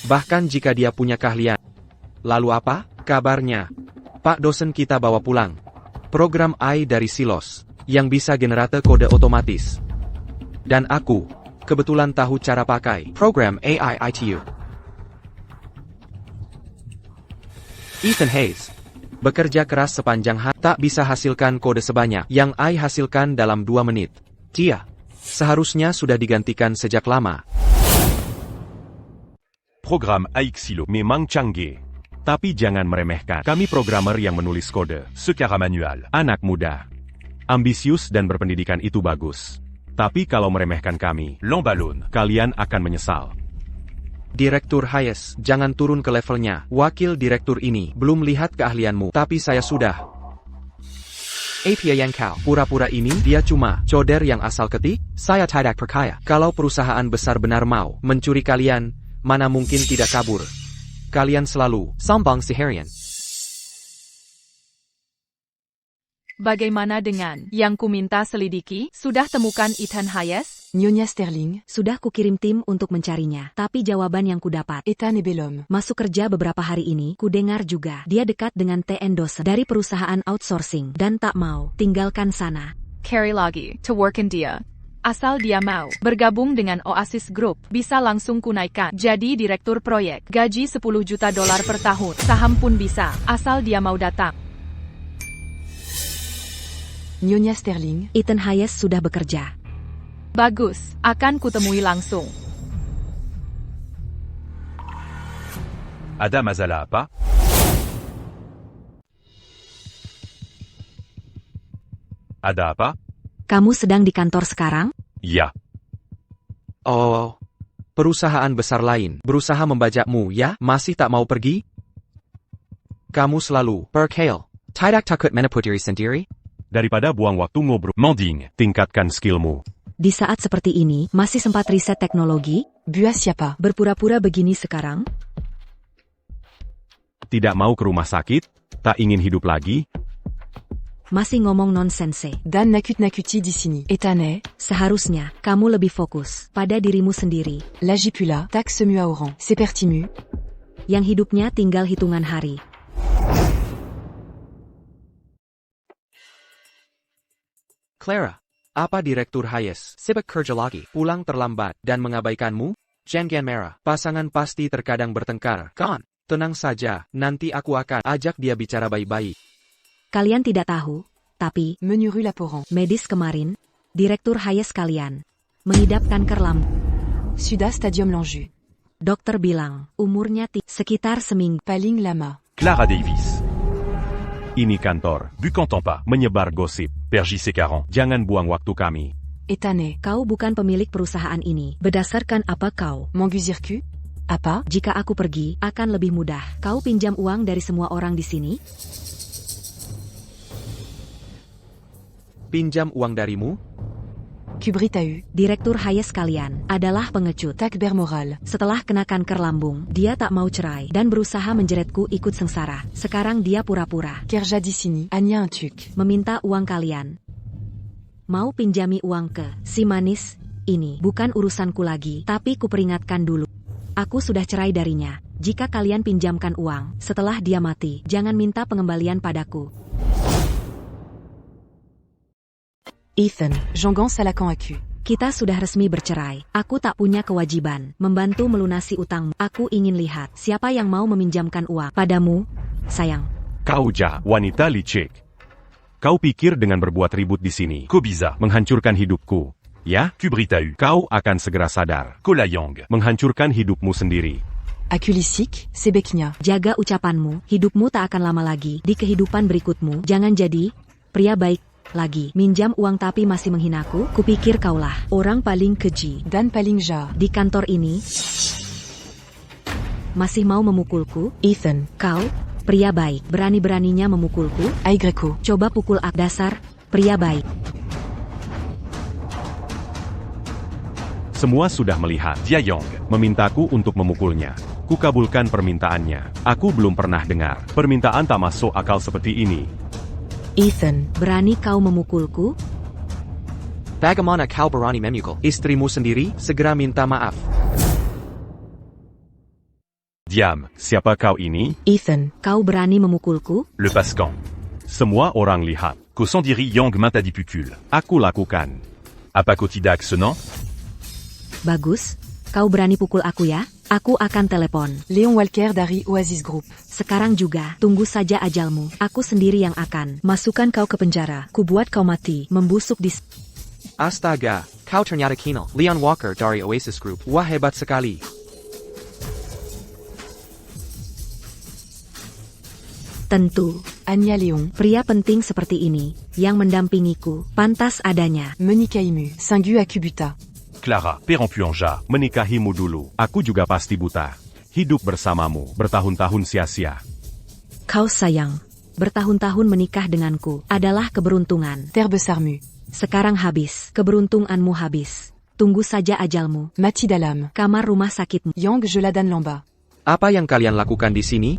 Bahkan jika dia punya keahlian. Lalu apa kabarnya? Pak dosen kita bawa pulang program AI dari Silos, yang bisa generate kode otomatis. Dan aku kebetulan tahu cara pakai program AI ITU. Ethan Hayes bekerja keras sepanjang hari, tak bisa hasilkan kode sebanyak yang AI hasilkan dalam 2 menit. Dia seharusnya sudah digantikan sejak lama. Programme AXILO. Memang canggih. Tapi jangan meremehkan. Kami programmer yang menulis kode. Secara manual. Anak muda. Ambisius dan berpendidikan itu bagus. Tapi kalau meremehkan kami, L'emballonne. kalian akan menyesal. Direktur Hayes, jangan turun ke levelnya. Wakil direktur ini belum lihat keahlianmu, tapi saya sudah. APA yang kau pura-pura ini, dia cuma coder yang asal ketik. Saya tidak percaya. Kalau perusahaan besar benar mau mencuri kalian, mana mungkin tidak kabur. Kalian selalu sombong seharian. Bagaimana dengan yang ku minta selidiki? Sudah temukan Ethan Hayes? Nyonya Sterling, Sudah kukirim tim untuk mencarinya, tapi jawaban yang kudapat, Ethan et Bellhomme. masuk kerja beberapa hari ini, ku dengar juga, dia dekat dengan TN dosen dari perusahaan outsourcing, dan tak mau tinggalkan sana. Carry lagi to work in dia. Asal dia mau bergabung dengan Oasis Group, bisa langsung kunaikkan jadi direktur proyek. Gaji $10 juta per tahun. Saham pun bisa, asal dia mau datang. Nyonya Sterling, Ethan Hayes sudah bekerja. Bagus, akan kutemui langsung. Ada masalah apa? Ada apa? Kamu sedang di kantor sekarang? Ya. Oh, perusahaan besar lain berusaha membajakmu ya, masih tak mau pergi? Kamu selalu perkhidmat. Tidak takut meneput diri sendiri? Daripada buang waktu ngobrol, Manding. tingkatkan skillmu. Di saat seperti ini, masih sempat riset teknologi? bua siapa? Berpura-pura begini sekarang? Tidak mau ke rumah sakit? Tak ingin hidup lagi? Masih ngomong nonsense. Dan nakut-nakuti di sini. Ethan est, Seharusnya, kamu lebih fokus pada dirimu sendiri, l'agipula, taxe mu à oran. C'est pertimu. yang hidupnya tinggal hitungan hari. Clara, apa Direktur Hayes sibuk kerja lagi, pulang terlambat, dan mengabaikanmu? Jangan merah, pasangan pasti terkadang bertengkar, kan? Tenang saja, nanti aku akan ajak dia bicara baik-baik. Kalian tidak tahu, tapi, Menu rue Laporan. medis kemarin, Direktur Hayes kalian, mengidap kanker lambung. Suda Stadium Lanju. Dokter bilang, umurnya sekitar seminggu. Paling Lama. Clara Davis. Ini kantor. Bucantan pas. Menyebar gosip. Per JC 40. Jangan buang waktu kami. Ethan est, Kau bukan pemilik perusahaan ini. Berdasarkan apa kau? Manguzirku. Apa? Jika aku pergi, akan lebih mudah. Kau pinjam uang dari semua orang di sini? Pinjam uang darimu? Kubritahu. Direktur Hayes kalian adalah pengecut. Tak bermoral. Setelah kena kanker lambung, dia tak mau cerai dan berusaha menjeretku ikut sengsara. Sekarang dia pura-pura Kerja di sini. Hanya un truc. meminta uang kalian. Mau pinjami uang ke si manis ini. Bukan urusanku lagi, tapi kuperingatkan dulu. Aku sudah cerai darinya. Jika kalian pinjamkan uang, setelah dia mati, jangan minta pengembalian padaku. Ethan, Jangans à la con acu. Kita sudah resmi bercerai. Aku tak punya kewajiban membantu melunasi utangmu. Aku ingin lihat siapa yang mau meminjamkan uang padamu, sayang. Kau jahat, wanita licik. Kau pikir dengan berbuat ribut di sini, Kobiza. menghancurkan hidupku, ya? Kubritahu. Kau akan segera sadar. Kolayang. Menghancurkan hidupmu sendiri. Akulisik, Sebeknya. Jaga ucapanmu, hidupmu tak akan lama lagi. Di kehidupan berikutmu, jangan jadi pria baik lagi. Minjam uang tapi masih menghinaku? Kupikir kaulah orang paling keji Dan Paling Ja. di kantor ini. Masih mau memukulku? Ethan, Kau, pria baik, berani-beraninya memukulku? Aigreco. Coba pukul aku, dasar pria baik. Semua sudah melihat. Diayang. Memintaku untuk memukulnya. Kukabulkan permintaannya. Aku belum pernah dengar permintaan tak masuk akal seperti ini. Ethan. Berani kau memukulku? Bagaimana kau berani memukul istrimu sendiri? Segera minta maaf. Diam, siapa kau ini? Ethan. Kau berani memukulku? Le Pascan. Semua orang lihat. Kosandiri Yang Mintadipukul. Aku lakukan. Apakotidak Senan. Bagus. Kau berani pukul aku ya? Aku akan telepon. Léon Walker dari Oasis Group. Sekarang juga, tunggu saja ajalmu. Aku sendiri yang akan masukkan kau ke penjara. Kubuat kau mati, membusuk di... Astaga, kau ternyata Kino. Leon Walker dari Oasis Group. Wah, hebat sekali. Tentu, Anya Léon. pria penting seperti ini, yang mendampingiku, pantas adanya. Monica Imu. Singu Akubuta. Clara Perrampuanja. Menikahimu dulu. Aku juga pasti buta. Hidup bersamamu, bertahun-tahun sia-sia. Kau sayang. Bertahun-tahun menikah denganku, adalah keberuntungan. Terbe Sarmu. Sekarang habis, keberuntunganmu habis. Tunggu saja ajalmu. Mati Dalam. Kamar rumah sakitmu. Yang Joladan Lamba. Apa yang kalian lakukan di sini?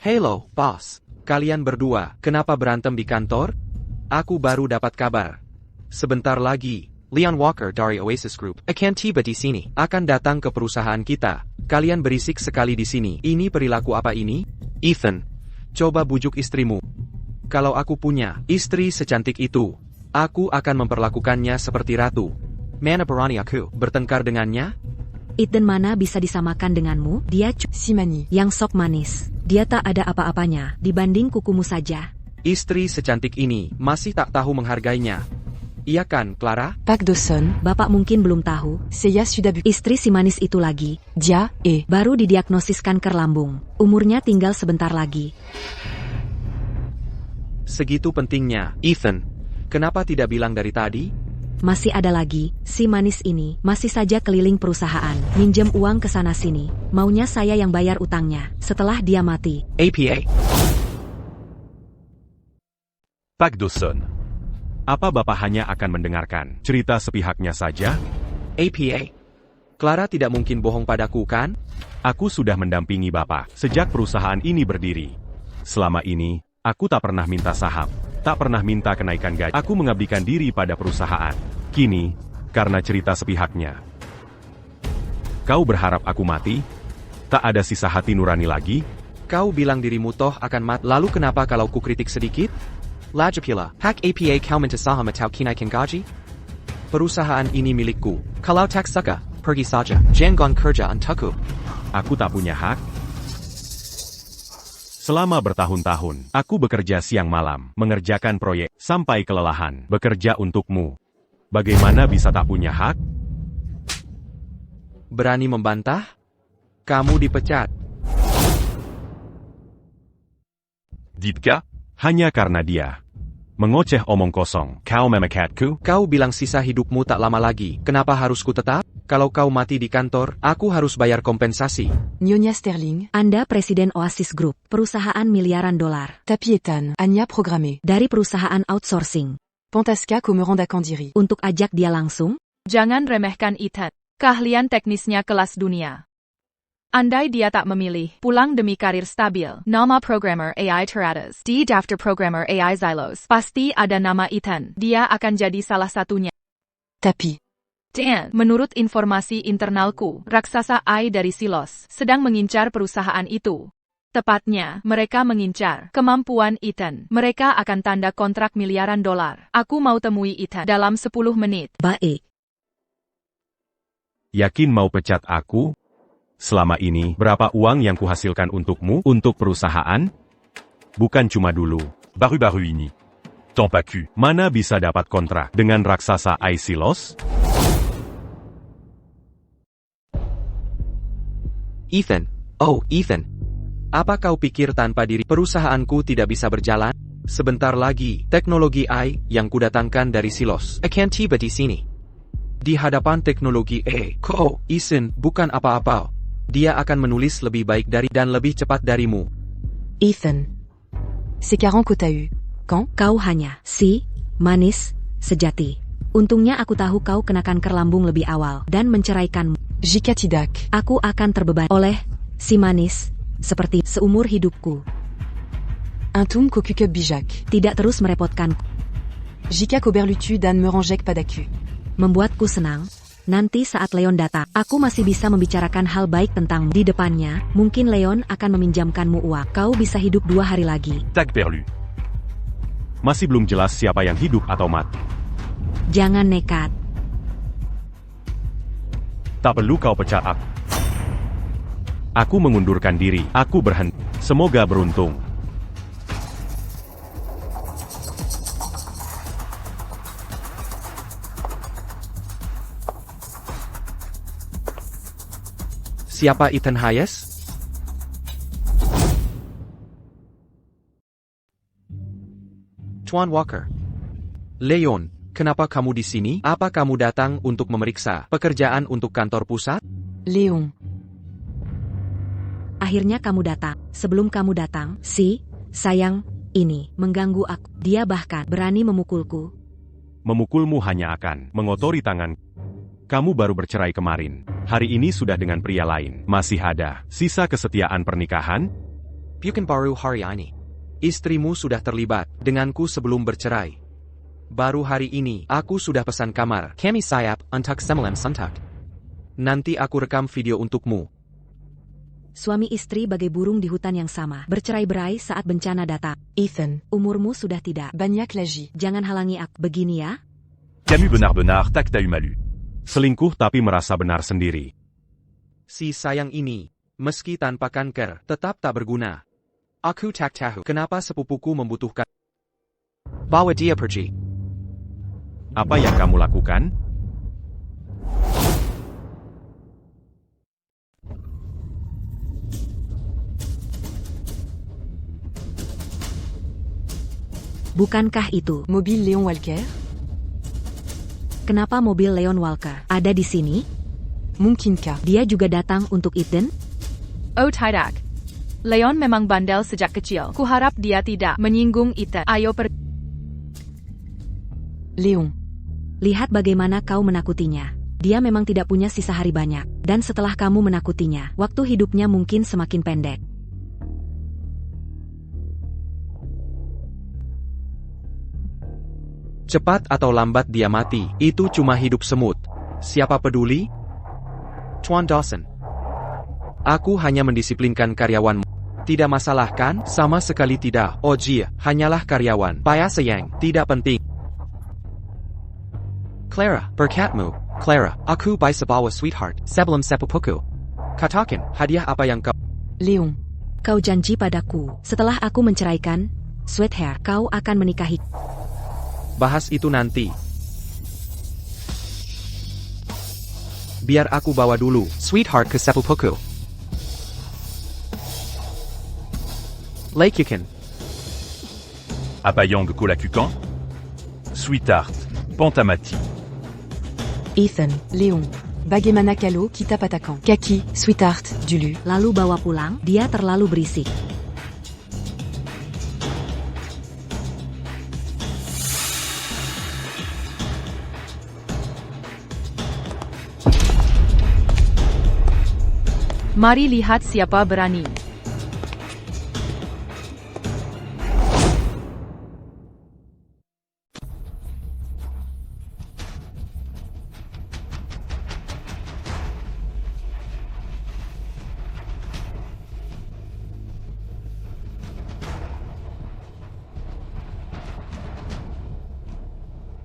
Hello, boss. Kalian berdua, kenapa berantem di kantor? Aku baru dapat kabar. Sebentar lagi, Leon Walker dari Oasis Group akan tiba di sini. Akan datang ke perusahaan kita. Kalian berisik sekali di sini. Ini perilaku apa ini? Ethan, coba bujuk istrimu. Kalau aku punya istri secantik itu, aku akan memperlakukannya seperti ratu. Mana berani aku bertengkar dengannya? Ethan mana bisa disamakan denganmu? Dia Simani. yang sok manis. Dia tak ada apa-apanya, dibanding kukumu saja. Istri secantik ini masih tak tahu menghargainya. Iya kan, Clara? Pac Dawson. Bapak mungkin belum tahu, Seiya Sudabu. istri si manis itu lagi, Dia. baru didiagnosis kanker lambung. Umurnya tinggal sebentar lagi. Segitu pentingnya, Ethan. Kenapa tidak bilang dari tadi? Masih ada lagi, si manis ini masih saja keliling perusahaan, minjem uang ke sana-sini. Maunya saya yang bayar utangnya, setelah dia mati. APA. Pac Dawson. Apa Bapak hanya akan mendengarkan cerita sepihaknya saja? APA. Clara tidak mungkin bohong padaku, kan? Aku sudah mendampingi Bapak sejak perusahaan ini berdiri. Selama ini, aku tak pernah minta saham, tak pernah minta kenaikan gaji. Aku mengabdikan diri pada perusahaan. Kini, karena cerita sepihaknya, kau berharap aku mati? Tak ada sisa hati nurani lagi? Kau bilang dirimu toh akan mati. Lalu kenapa kalau ku kritik sedikit? Lajapila, hak APA kau minta saham atau kinaikan gaji? Perusahaan ini milikku. Kalau tak suka, pergi saja. Jangan kerja untukku. Aku tak punya hak? Selama bertahun-tahun, aku bekerja siang malam, mengerjakan proyek, sampai kelelahan, bekerja untukmu. Bagaimana bisa tak punya hak? Berani membantah? Kamu dipecat. Dipka. Hanya karena dia mengoceh omong kosong. Kau memakatku? Kau bilang sisa hidupmu tak lama lagi. Kenapa harus ku tetap? Kalau kau mati di kantor, aku harus bayar kompensasi. Nyonya Sterling. Anda Presiden Oasis Group, perusahaan miliaran dolar. Tapi Ethan. Anya Programmé. Dari perusahaan outsourcing. Pantasca Comeranda Kandiri. Untuk ajak dia langsung, Jangan remehkan Ethan. Keahlian teknisnya kelas dunia. Andai dia tak memilih pulang demi karir stabil, nama programmer AI Teratas, di daftar programmer AI Zylos, pasti ada nama Ethan. Dia akan jadi salah satunya. Tapi. Dan, menurut informasi internalku, raksasa AI dari Silos sedang mengincar perusahaan itu. Tepatnya, mereka mengincar kemampuan Ethan. Mereka akan tanda kontrak miliaran dolar. Aku mau temui Ethan dalam 10 menit. baik. Yakin mau pecat aku? Selama ini, berapa uang yang kuhasilkan untukmu, untuk perusahaan? Bukan cuma dulu. Baru-baru ini. Tant pas cul. Mana bisa dapat kontrak dengan raksasa Aisilos? Ethan. Oh, Ethan. Apa kau pikir tanpa diri perusahaanku tidak bisa berjalan? Sebentar lagi, teknologi AI yang kudatangkan dari Silos akan tiba di sini. Di hadapan teknologi AI, kau, Ethan, bukan apa-apa. Dia akan menulis lebih baik dari dan lebih cepat darimu. Ethan. C'est 40 que t'as eu. Quand? Kau hanya si manis sejati. Untungnya aku tahu kau kena kanker lambung lebih awal dan menceraikanmu. Jika tidak, Aku akan terbebani oleh si manis seperti seumur hidupku. Intum kokukub bijak. Tidak terus merepotkanku, Jika koberlutu dan meranjek padaku. membuatku senang. Nanti saat Leon datang, aku masih bisa membicarakan hal baik tentangmu. Di depannya, mungkin Leon akan meminjamkanmu uang. Kau bisa hidup 2 hari lagi. Tac perlu. Masih belum jelas siapa yang hidup atau mati. Jangan nekat. Tak perlu kau pecat aku. Aku mengundurkan diri. Aku berhenti. Semoga beruntung. Siapa Ethan Hayes? Tuan Walker. Leon, kenapa kamu di sini? Apa kamu datang untuk memeriksa pekerjaan untuk kantor pusat? Léon. Akhirnya kamu datang. Sebelum kamu datang, si sayang ini mengganggu aku. Dia bahkan berani memukulku. Memukulmu hanya akan mengotori tangan. Kamu baru bercerai kemarin. Hari ini sudah dengan pria lain. Masih ada sisa kesetiaan pernikahan? Bukan baru hari ini. Istrimu sudah terlibat denganku sebelum bercerai. Baru hari ini, aku sudah pesan kamar. Kami sayap untuk semalam suntuk. Nanti aku rekam video untukmu. Suami istri bagai burung di hutan yang sama. Bercerai-berai saat bencana datang. Ethan. Umurmu sudah tidak. Banyak lagi. Jangan halangi aku. Begini ya. Camus Benard, tac t'as eu malu. Selingkuh tapi merasa benar sendiri. Si sayang ini, meski tanpa kanker, tetap tak berguna. Aku tak tahu kenapa sepupuku membutuhkan. Bawa dia pergi. Apa yang kamu lakukan? Bukankah itu Mobil Léon Walker? kenapa mobil Leon Walker ada di sini? Mungkinkah? Dia juga datang untuk Ethan? Oh tidak. Leon memang bandel sejak kecil. Kuharap dia tidak menyinggung Ethan. Ayo pergi. Léon. Lihat bagaimana kau menakutinya. Dia memang tidak punya sisa hari banyak. Dan setelah kamu menakutinya, waktu hidupnya mungkin semakin pendek. Cepat atau lambat dia mati, itu cuma hidup semut. Siapa peduli? Tuan Dawson. Aku hanya mendisiplinkan karyawanmu. Tidak masalah kan? Sama sekali tidak. Oh jia, hanyalah karyawan. Payah sayang, tidak penting. Clara, berkatmu. Clara, aku by sebawa sweetheart, sebelum sepupuku. Katakan, hadiah apa yang kau... Léon. Kau janji padaku, setelah aku menceraikan, Sweetheart, kau akan menikahi. Bahas itu nanti. Biar aku bawa dulu, sweetheart ke sepupuku. Laikikan. Apayang Kolakukan. Sweetheart, Pantamati. Ethan. Léon. Bagaimana kalau kita patakan? Kaki, sweetheart, dulu. Lalu bawa pulang, dia terlalu berisik. Mari lihat siapa berani.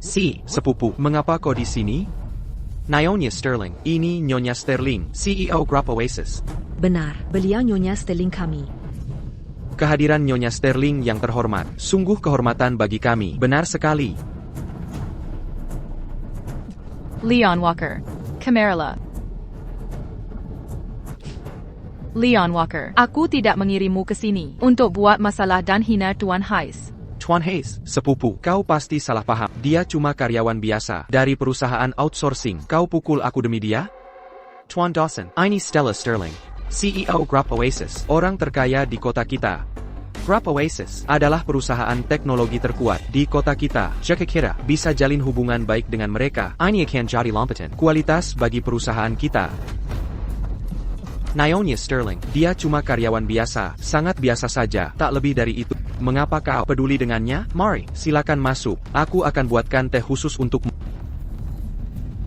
Si, sepupu, mengapa kau di sini? Nyonya Sterling, ini Nyonya Sterling, CEO Grup Oasis. Benar, beliau Nyonya Sterling kami. Kehadiran Nyonya Sterling yang terhormat, sungguh kehormatan bagi kami. Benar sekali. Leon Walker. Camarilla. Leon Walker, aku tidak mengirimmu ke sini untuk buat masalah dan hina Tuan Hayes. Tuan Hayes, sepupu, kau pasti salah paham. Dia cuma karyawan biasa dari perusahaan outsourcing. Kau pukul aku demi dia? Tuan Dawson, ini Stella Sterling, CEO Grup Oasis, orang terkaya di kota kita. Grup Oasis adalah perusahaan teknologi terkuat di kota kita. Jika kita bisa jalin hubungan baik dengan mereka, ini akan jadi lompatan kualitas bagi perusahaan kita. Nyonya Sterling, dia cuma karyawan biasa, sangat biasa saja, tak lebih dari itu. Mengapa kau peduli dengannya? Mari, silakan masuk. Aku akan buatkan teh khusus untukmu.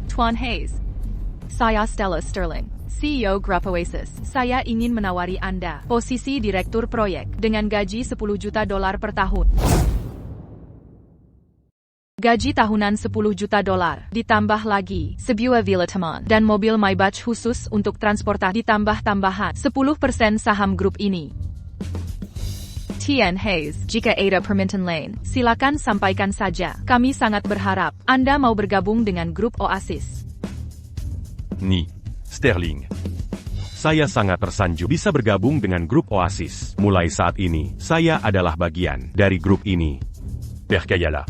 Tuan Hayes. Saya Stella Sterling, CEO Grup Oasis. Saya ingin menawari Anda posisi direktur proyek dengan gaji $10 juta per tahun. Gaji tahunan $10 juta, ditambah lagi sebuah villa teman dan mobil Maybach khusus untuk transportasi, ditambah tambahan 10% saham grup ini. Tian Hayes, jika ada permintaan lain, silakan sampaikan saja. Kami sangat berharap Anda mau bergabung dengan grup Oasis. Ni. Sterling. Saya sangat tersanjung bisa bergabung dengan grup Oasis. Mulai saat ini, saya adalah bagian dari grup ini. Percayala.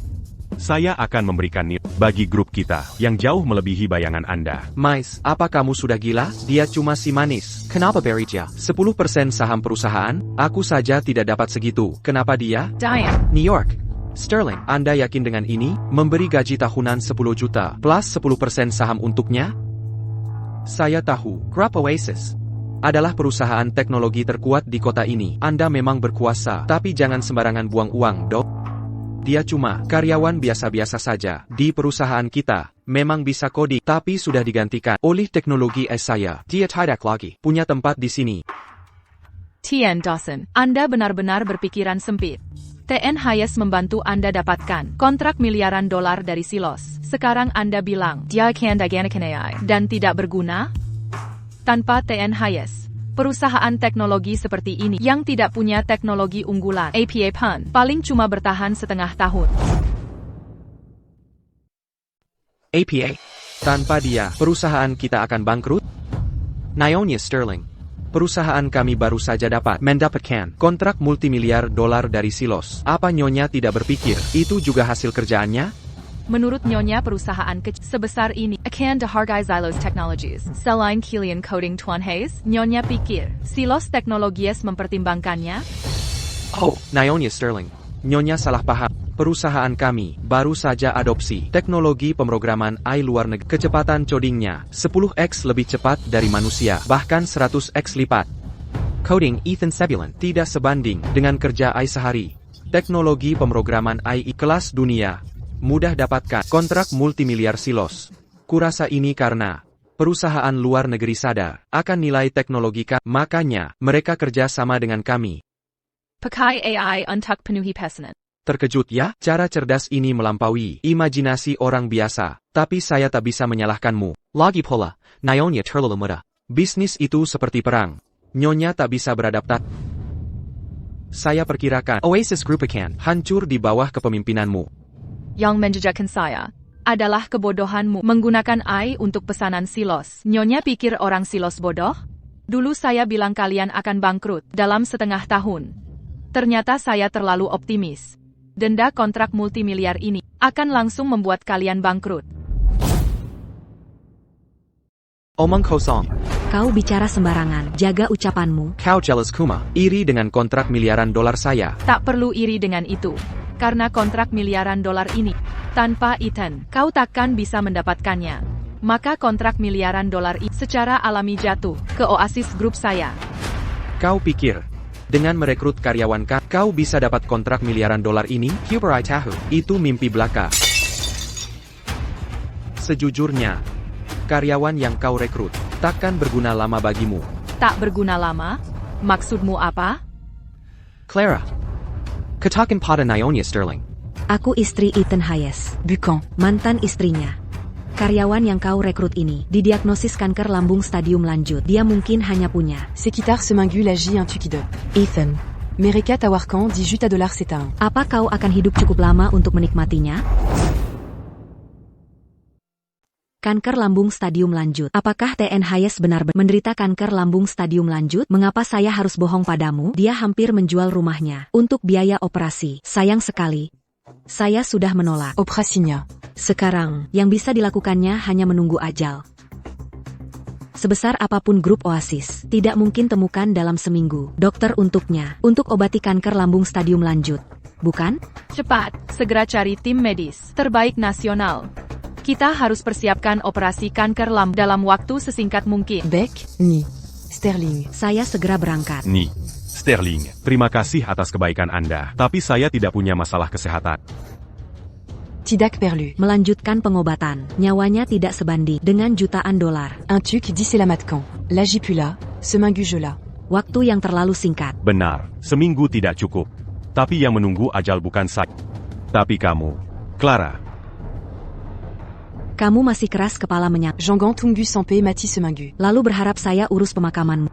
Saya akan memberikan nilai bagi grup kita yang jauh melebihi bayangan Anda. Mais, apa kamu sudah gila? Dia cuma si manis. Kenapa Berija? 10% saham perusahaan? Aku saja tidak dapat segitu. Kenapa dia? Diane. New York. Sterling, Anda yakin dengan ini? Memberi gaji tahunan 10 juta plus 10% saham untuknya? Saya tahu, Grup Oasis adalah perusahaan teknologi terkuat di kota ini. Anda memang berkuasa, tapi jangan sembarangan buang uang, dok. Dia cuma karyawan biasa-biasa saja. Di perusahaan kita, memang bisa coding, tapi sudah digantikan oleh teknologi saya. Dia tidak lagi punya tempat di sini. Tian Dawson, Anda benar-benar berpikiran sempit. TN Hayes membantu Anda dapatkan kontrak miliaran dolar dari Silos. Sekarang Anda bilang, dia akan digantikan AI dan tidak berguna? Tanpa TN Hayes, perusahaan teknologi seperti ini yang tidak punya teknologi unggulan APA pun paling cuma bertahan setengah tahun. APA. Tanpa dia, perusahaan kita akan bangkrut? Nyonya Sterling, perusahaan kami baru saja mendapatkan kontrak multimiliar dolar dari Silos. Apa Nyonya tidak berpikir itu juga hasil kerjaannya? Menurut Nyonya, perusahaan kecil sebesar ini akan dihargai Zylos Technologies. Selain Kilian Coding Tuan Hayes, Nyonya pikir Silos Technologies mempertimbangkannya? Oh, Nyonya Sterling, Nyonya salah paham. Perusahaan kami baru saja adopsi teknologi pemrograman AI luar negeri. Kecepatan codingnya 10x lebih cepat dari manusia, bahkan 100x lipat. Coding Ethan Sebulon tidak sebanding dengan kerja AI sehari. Teknologi pemrograman AI kelas dunia. Mudah dapatkan kontrak multimiliar Silos. Kurasa ini karena perusahaan luar negeri sadar akan nilai teknologi kami, makanya mereka kerja sama dengan kami. Pakai AI untuk penuhi pesanan. Terkejut ya? Cara cerdas ini melampaui imajinasi orang biasa, tapi saya tak bisa menyalahkanmu. Lagi pula, Nyonya terlalu muda. Bisnis itu seperti perang. Nyonya tak bisa beradaptasi. Saya perkirakan Oasis Group akan hancur di bawah kepemimpinanmu. Yang menjejakkan saya adalah kebodohanmu menggunakan AI untuk pesanan Silos. Nyonya pikir orang Silos bodoh? Dulu saya bilang kalian akan bangkrut dalam setengah tahun. Ternyata saya terlalu optimis. Denda kontrak multimiliar ini akan langsung membuat kalian bangkrut. Omong kosong. Kau bicara sembarangan, jaga ucapanmu. Kau jealous Kuma, iri dengan kontrak miliaran dolar saya. Tak perlu iri dengan itu. Karena kontrak miliaran dolar ini, tanpa Ethan, kau takkan bisa mendapatkannya. Maka kontrak miliaran dolar ini secara alami jatuh ke Oasis Group saya. Kau pikir, dengan merekrut karyawan kau bisa dapat kontrak miliaran dolar ini? Huberai tahu, itu mimpi belaka. Sejujurnya, karyawan yang kau rekrut takkan berguna lama bagimu. Tak berguna lama? Maksudmu apa? Clara, katakan pada Nyonya Sterling. Aku istri Ethan Hayes, Bucan. mantan istrinya. Karyawan yang kau rekrut ini didiagnosis kanker lambung stadium lanjut. Dia mungkin hanya punya C'est qui tard ce mingul agit un tukidop. Ethan. Mereka tawarkan $10 juta setan. Apa kau akan hidup cukup lama untuk menikmatinya? Kanker lambung stadium lanjut. Apakah TN Hayes benar-benar menderita kanker lambung stadium lanjut? Mengapa saya harus bohong padamu? Dia hampir menjual rumahnya untuk biaya operasi. Sayang sekali. Saya sudah menolak. Operasinya. Sekarang, yang bisa dilakukannya hanya menunggu ajal. Sebesar apapun grup Oasis, tidak mungkin temukan dalam seminggu. Dokter untuknya, untuk obati kanker lambung stadium lanjut. Bukan? Cepat, segera cari tim medis terbaik nasional. Kita harus persiapkan operasi kanker lambung dalam waktu sesingkat mungkin. Beck, Ni. Sterling. Saya segera berangkat. Ni. Sterling. Terima kasih atas kebaikan Anda, tapi saya tidak punya masalah kesehatan. Tidak perlu. Melanjutkan pengobatan, nyawanya tidak sebanding dengan jutaan dolar. Un tuc d'islamatcan. L'agipula, semingujola. Waktu yang terlalu singkat. Benar, seminggu tidak cukup. Tapi yang menunggu ajal bukan saya. Tapi kamu, Clara. Kamu masih keras kepala menyatu. Jangan tunggu sampai mati seminggu. Lalu berharap saya urus pemakamanmu.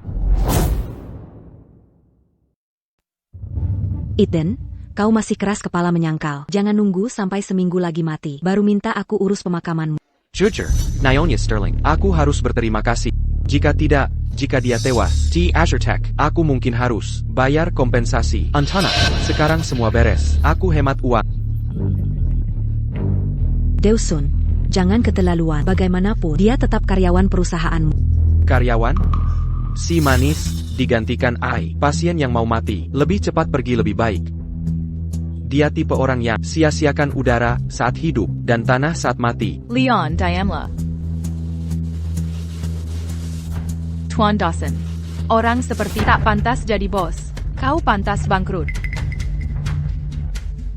Ethan, kau masih keras kepala menyangkal. Jangan nunggu sampai seminggu lagi mati, baru minta aku urus pemakamanmu. Jujur, Nyonya Sterling, aku harus berterima kasih. Jika tidak, jika dia tewas, di Azure Tech, aku mungkin harus bayar kompensasi. Antana, sekarang semua beres. Aku hemat uang. Dawson, jangan keterlaluan. Bagaimanapun, dia tetap karyawan perusahaanmu. Karyawan? Si manis, digantikan Ai. Pasien yang mau mati, lebih cepat pergi lebih baik. Dia tipe orang yang sia-siakan udara saat hidup dan tanah saat mati. Leon Diamla. Tuan Dawson. Orang seperti tak pantas jadi bos. Kau pantas bangkrut.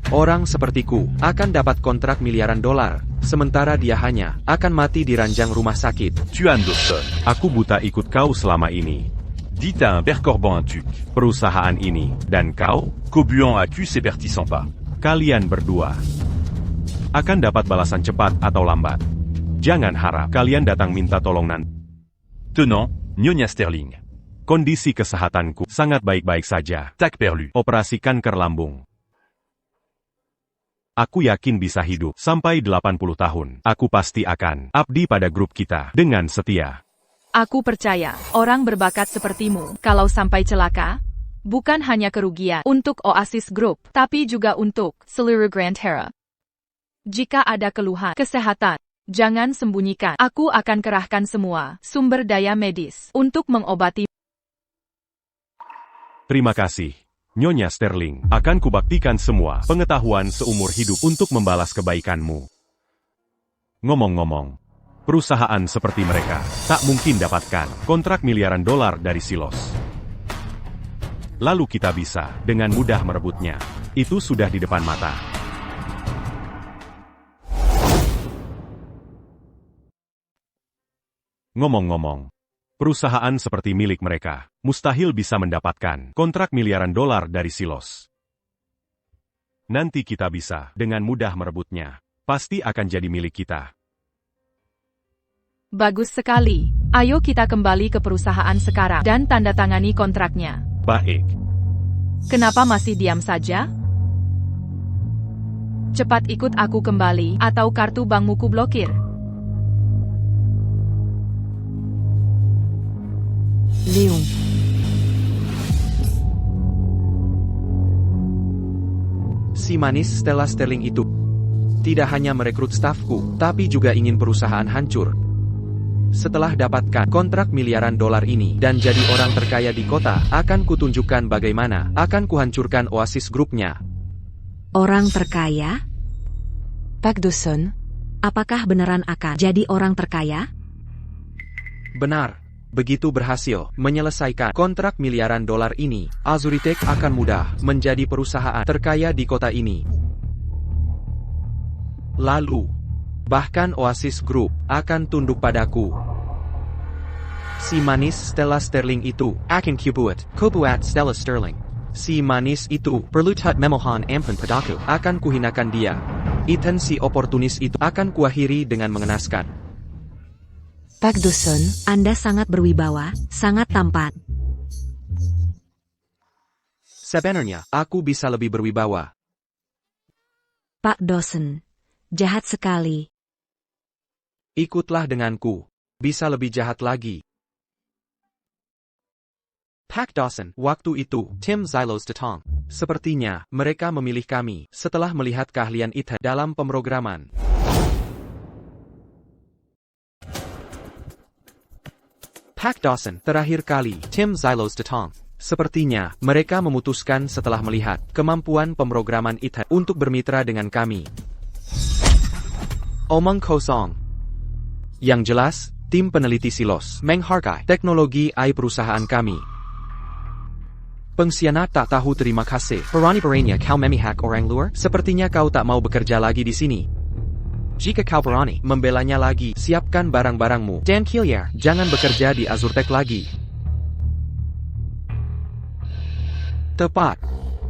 Orang sepertiku akan dapat kontrak miliaran dolar, sementara dia hanya akan mati di ranjang rumah sakit. Tuan Dawson. Aku buta ikut kau selama ini. Dites à un percorbant un tuc. Perusahaan ini, dan kau, Qu'Aubuant accuse ses partisans pas. kalian berdua akan dapat balasan cepat atau lambat. Jangan harap kalian datang minta tolong nanti. Tenant, Nyonya Sterling. Kondisi kesehatanku sangat baik-baik saja. Tac perlu. Operasi kanker lambung. Aku yakin bisa hidup sampai 80 tahun. Aku pasti akan abdi pada grup kita dengan setia. Aku percaya, orang berbakat sepertimu, kalau sampai celaka, bukan hanya kerugian untuk Oasis Group, tapi juga untuk seluruh Grand Hera. Jika ada keluhan kesehatan, jangan sembunyikan. Aku akan kerahkan semua sumber daya medis untuk mengobati. Terima kasih, Nyonya Sterling. Akan kubaktikan semua pengetahuan seumur hidup untuk membalas kebaikanmu. Ngomong-ngomong, perusahaan seperti mereka tak mungkin dapatkan kontrak miliaran dolar dari Silos. Lalu kita bisa dengan mudah merebutnya. Itu sudah di depan mata. Ngomong-ngomong, perusahaan seperti milik mereka mustahil bisa mendapatkan kontrak miliaran dolar dari Silos. Nanti kita bisa dengan mudah merebutnya. Pasti akan jadi milik kita. Bagus sekali. Ayo kita kembali ke perusahaan sekarang dan tanda tangani kontraknya. Baik. Kenapa masih diam saja? Cepat ikut aku kembali, atau kartu bankmu ku blokir. Léon. Si manis Stella Sterling itu tidak hanya merekrut stafku, tapi juga ingin perusahaan hancur. Setelah dapatkan kontrak miliaran dolar ini dan jadi orang terkaya di kota, akan kutunjukkan bagaimana akan kuhancurkan Oasis Group-nya. Orang terkaya? Pac Dawson. Apakah beneran akan jadi orang terkaya? Benar. Begitu berhasil menyelesaikan kontrak miliaran dolar ini, Azuritech akan mudah menjadi perusahaan terkaya di kota ini. Lalu, bahkan Oasis Group akan tunduk padaku. Si manis Stella Sterling itu akan kubuat Stella Sterling. Si manis itu perlutat memohon ampun padaku. Akan kuhinakan dia. Ethan si oportunis itu akan kuakhiri dengan mengenaskan. Pac Dawson. Anda sangat berwibawa, sangat tampan. Sebenarnya, aku bisa lebih berwibawa. Pak Dawson, jahat sekali. Ikutlah denganku. Bisa lebih jahat lagi. Pac Dawson, waktu itu, Tim Zylos datang. Sepertinya, mereka memilih kami setelah melihat keahlian Ethan dalam pemrograman. Pak Dawson, terakhir kali, Tim Zylos datang. Sepertinya, mereka memutuskan setelah melihat kemampuan pemrograman Ethan untuk bermitra dengan kami. Omong kosong. Yang jelas, tim peneliti Silos menghargai teknologi AI perusahaan kami. Pengkhianat tak tahu terima kasih. Berani-beraninya kau memihak orang luar? Sepertinya kau tak mau bekerja lagi di sini. Jika kau berani membelanya lagi, siapkan barang-barangmu. Dan Killier, jangan bekerja di Azurtech lagi. Tepat.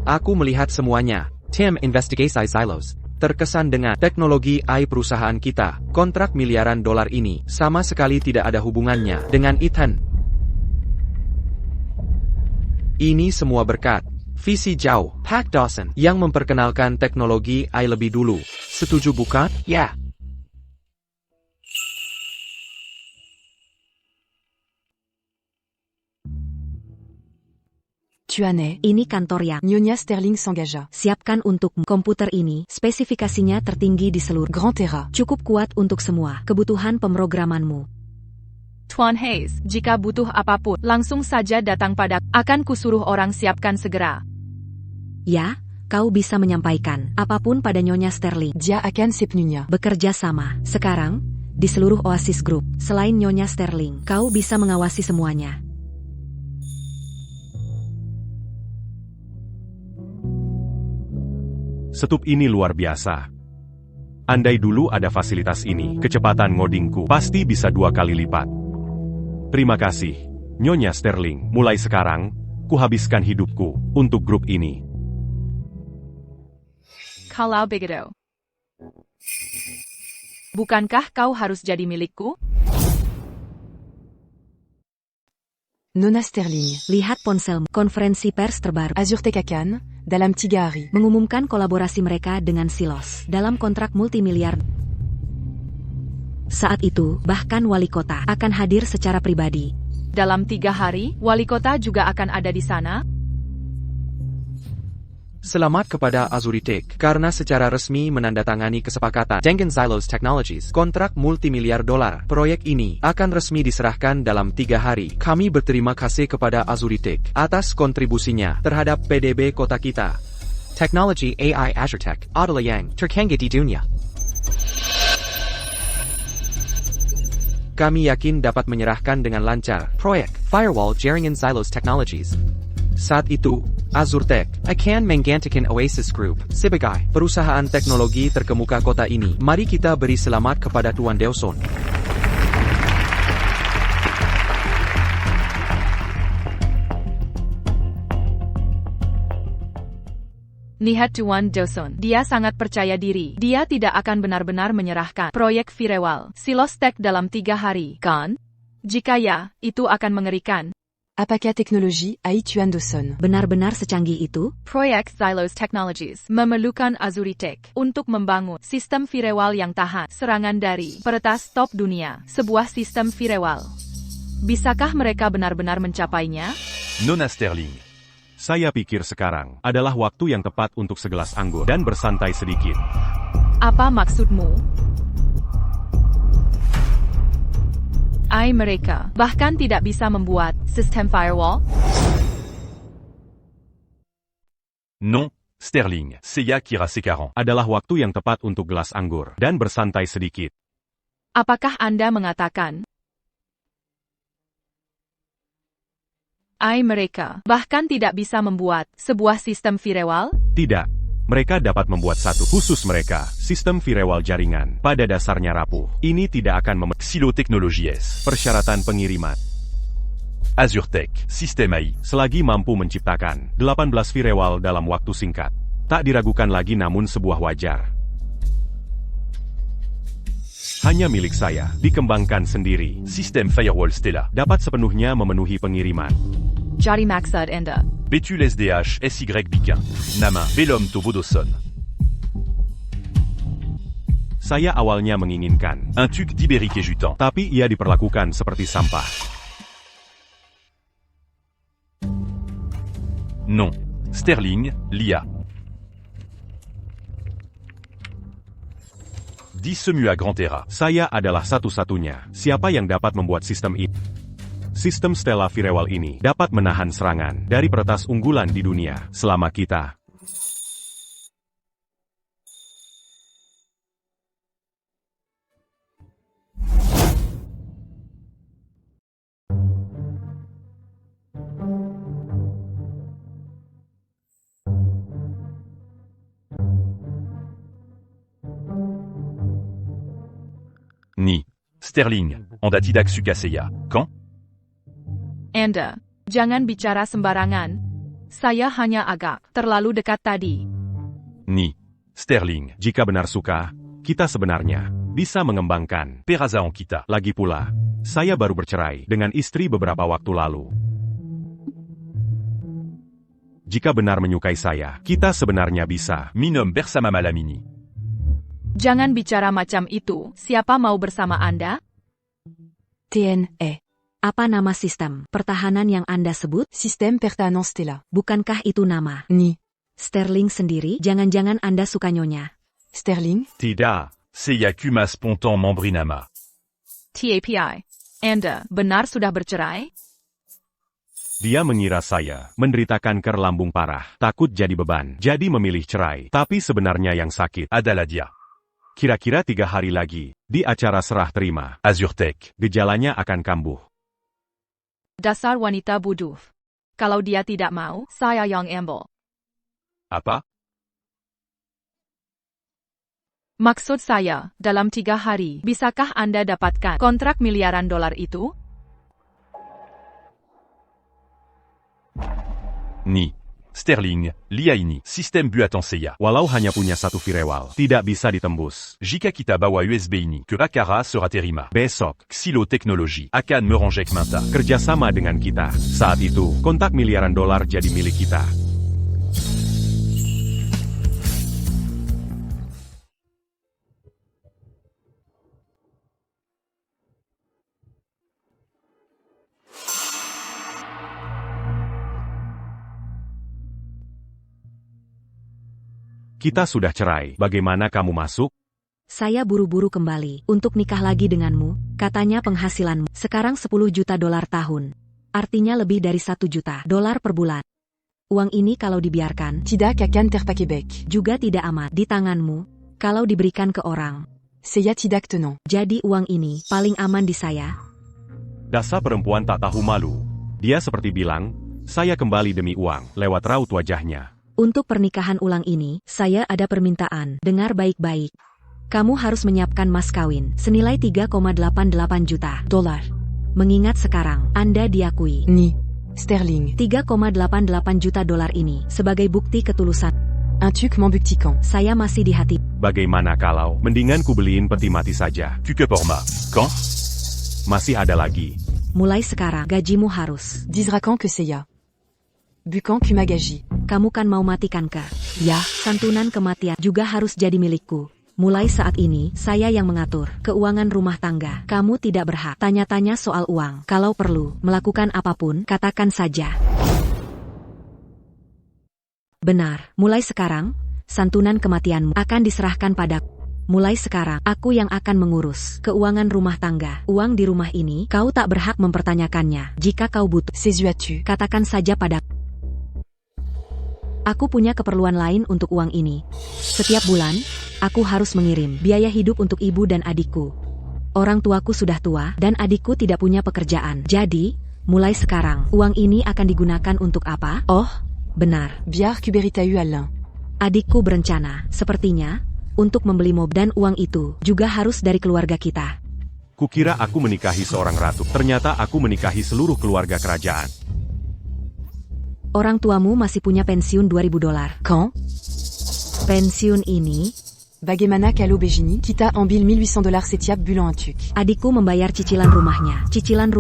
Aku melihat semuanya. Tim investigasi Zylos. Terkesan dengan teknologi AI perusahaan kita. Kontrak miliaran dolar ini sama sekali tidak ada hubungannya dengan Ethan. Ini semua berkat visi jauh Pak Dawson yang memperkenalkan teknologi AI lebih dulu. Setuju bukan? Ya. Tuanais. Ini kantor yang Nyonya Sterling s'engagea. siapkan untukmu. Komputer ini, spesifikasinya tertinggi di seluruh. Grand Terra. Cukup kuat untuk semua kebutuhan pemrogramanmu. Tuan Hayes, jika butuh apapun, langsung saja datang pada. Akan kusuruh orang siapkan segera. Ya, kau bisa menyampaikan apapun pada Nyonya Sterling. Dia akan sepenuhnya Bekerja sama. Sekarang, di seluruh Oasis Group, selain Nyonya Sterling, kau bisa mengawasi semuanya. Setup ini luar biasa. Andai dulu ada fasilitas ini, kecepatan ngodingku pasti bisa 2 kali lipat. Terima kasih, Nyonya Sterling. Mulai sekarang, kuhabiskan hidupku untuk grup ini. Kalau begitu. Bukankah kau harus jadi milikku? Nona Sterling. Lihat ponselmu. Konferensi pers terbaru. Azurtech akan dalam 3 hari Mengumumkan kolaborasi mereka dengan Silos dalam kontrak multimiliar. Saat itu, bahkan wali kota akan hadir secara pribadi. Dalam 3 hari, wali kota juga akan ada di sana? Selamat kepada Azurtech, karena secara resmi menandatangani kesepakatan dengan Zylos Technologies, kontrak multimiliar dolar. Proyek ini akan resmi diserahkan dalam 3 hari. Kami berterima kasih kepada Azurtech atas kontribusinya terhadap PDB kota kita. Teknologi AI Azurtech adalah yang tercanggih di dunia. Kami yakin dapat menyerahkan dengan lancar proyek Firewall Jaringan Zylos Technologies. Saat itu, Azurtech akan menggantikan Oasis Group sebagai perusahaan teknologi terkemuka kota ini. Mari kita beri selamat kepada Tuan Dawson. Lihat Tuan Dawson, dia sangat percaya diri. Dia tidak akan benar-benar menyerahkan proyek Firewall Silos Tech dalam 3 hari, kan? Jika ya, itu akan mengerikan. Apakah teknologi AI Tuan Dawson? Benar-benar secanggih itu? Proyek Zylos Technologies memerlukan Azurtech untuk membangun sistem firewall yang tahan serangan dari peretas top dunia. Sebuah sistem firewall. Bisakah mereka benar-benar mencapainya? Nona Sterling. Saya pikir sekarang adalah waktu yang tepat untuk segelas anggur dan bersantai sedikit. Apa maksudmu? Mereka bahkan tidak bisa membuat sistem firewall? Non, Sterling. Seiya Kirasecaran. Adalah waktu yang tepat untuk gelas anggur dan bersantai sedikit. Apakah Anda mengatakan mereka bahkan tidak bisa membuat sebuah sistem firewall? Tidak. Mereka dapat membuat satu khusus mereka, sistem firewall jaringan, pada dasarnya rapuh. Ini tidak akan Xilo Technologies. persyaratan pengiriman. Azurtech. Système AI. Selagi mampu menciptakan 18 firewall dalam waktu singkat. Tak diragukan lagi namun sebuah wajar. Hanya milik saya, dikembangkan sendiri. Système Firewall Stella. Dapat sepenuhnya memenuhi pengiriman. Jadi maksud Anda? Bétul SDH SY Biquin. Nama. Velom to Vodosson. Saya awalnya menginginkan, Un tuc d'Ibérique et Jutan. tapi ia diperlakukan seperti sampah. Non. Sterling, l'IA. Disemu à Grand Terra. Saya adalah satu-satunya. Siapa yang dapat membuat sistem ini? Sistem Stella Firewall ini dapat menahan serangan dari peretas unggulan di dunia selama kita. Ni. Sterling, Andatidak Sukaseya. Quand? Anda, jangan bicara sembarangan. Saya hanya agak terlalu dekat tadi. Ni. Sterling, Jika benar suka, kita sebenarnya bisa mengembangkan. Peraza en kita. Lagi pula, saya baru bercerai dengan istri beberapa waktu lalu. Jika benar menyukai saya, kita sebenarnya bisa. Minom bersama malamini. Jangan bicara macam itu. Siapa mau bersama Anda? TNE. Apa nama sistem pertahanan yang Anda sebut? Système pertahanan Stella. Bukankah itu nama Ni. Sterling sendiri? Jangan-jangan Anda suka nyonya. Sterling. Tidak. Seya Kumas Ponton Membrinama. TAPI. Anda benar sudah bercerai? Dia mengira saya menderita kanker lambung parah, takut jadi beban, jadi memilih cerai. Tapi sebenarnya yang sakit Adalah dia. kira-kira 3 hari lagi, di acara serah terima, Azurtech. gejalanya akan kambuh. Dasar wanita bodoh. Kalau dia tidak mau, saya yang ambil. Apa? Maksud saya, dalam 3 hari, bisakah Anda dapatkan kontrak miliaran dolar itu? Ni. Sterling, Liaini, Système Buatan Seya. Walau hanya punya satu firewall, tidak bisa ditembus. Jika kita bawa USB ini, ke Rakara sera terima. Besok, Xilo Technology akan meronjek Minta. kerjasama dengan kita. Saat itu, kontak miliaran dolar jadi milik kita. Kita sudah cerai, bagaimana kamu masuk? Saya buru-buru kembali untuk nikah lagi denganmu, katanya penghasilanmu sekarang 10 juta dolar tahun. Artinya lebih dari 1 juta dolar per bulan. Uang ini kalau dibiarkan, Tidak akan terpakai baik. juga tidak aman di tanganmu, kalau diberikan ke orang. Seya tidak tenang. Jadi uang ini paling aman di saya. Dasar perempuan tak tahu malu. Dia seperti bilang, saya kembali demi uang, lewat raut wajahnya. Untuk pernikahan ulang ini, saya ada permintaan. Dengar baik-baik. Kamu harus menyiapkan mas kawin senilai 3,88 juta Dolar. Mengingat sekarang, Anda diakui. Ni. Sterling. 3,88 juta dolar ini sebagai bukti ketulusan. Un truc membuktikan. Saya masih di hati. Bagaimana kalau, mendingan ku beliin peti mati saja. Kuke Porma. Quand? Masih ada lagi. Mulai sekarang, gajimu harus. Disrakan que Seya. Bukan Kumagaji. Kamu kan mau matikan ke? Ya. Santunan kematian juga harus jadi milikku. Mulai saat ini, saya yang mengatur keuangan rumah tangga. Kamu tidak berhak tanya-tanya soal uang. Kalau perlu, melakukan apapun, katakan saja. Benar, mulai sekarang, santunan kematianmu akan diserahkan padaku. Mulai sekarang, aku yang akan mengurus keuangan rumah tangga. Uang di rumah ini, kau tak berhak mempertanyakannya. Jika kau butuh, Sesuatu. katakan saja padaku. Aku punya keperluan lain untuk uang ini. Setiap bulan, aku harus mengirim biaya hidup untuk ibu dan adikku. Orang tuaku sudah tua, dan adikku tidak punya pekerjaan. Jadi, mulai sekarang, uang ini akan digunakan untuk apa? Oh, benar. Biar Kuberitau Alain. Adikku berencana, sepertinya, untuk membeli mobil dan uang itu juga harus dari keluarga kita. Kukira aku menikahi seorang ratu, ternyata aku menikahi seluruh keluarga kerajaan. Orang tuamu masih punya pensiun 2.000 dolar. Quand? Pensiun ini, Bagaimana kalau Begini kita ambil 1.800 dolar setiap bulan untuk. adikku membayar cicilan rumahnya. Cicilan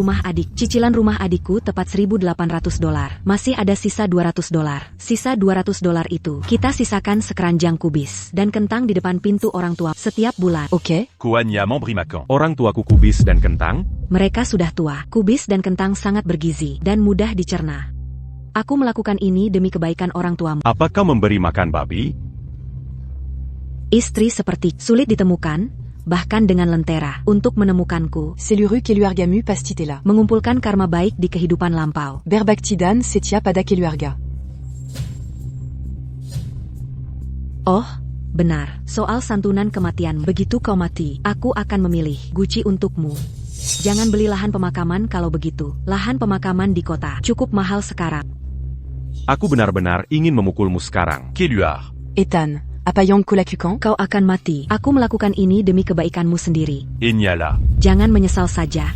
rumah adikku tepat 1.800 dolar. Masih ada sisa 200 dolar. Sisa 200 dolar itu, kita sisakan sekeranjang kubis dan kentang di depan pintu orang tua setiap bulan. Ok. Koanya Membrimakan. Orang tuaku kubis dan kentang, Mereka sudah tua. Kubis dan kentang sangat bergizi dan mudah dicerna. Aku melakukan ini demi kebaikan orang tuamu. apakah memberi makan babi? Istri seperti sulit ditemukan, bahkan dengan lentera, untuk menemukanku, Seluru Keluargamu pastitela. mengumpulkan karma baik di kehidupan lampau. Berbaktidan setia pada keluarga. Oh, benar, soal santunan kematian. Begitu kau mati, aku akan memilih Gucci untukmu. Jangan beli lahan pemakaman kalau begitu. Lahan pemakaman di kota cukup mahal sekarang. Aku benar-benar ingin memukulmu sekarang. Keluar. Ethan, apayang kolakukan? Kau akan mati. Aku melakukan ini demi kebaikanmu sendiri. Enyala. Jangan menyesal saja.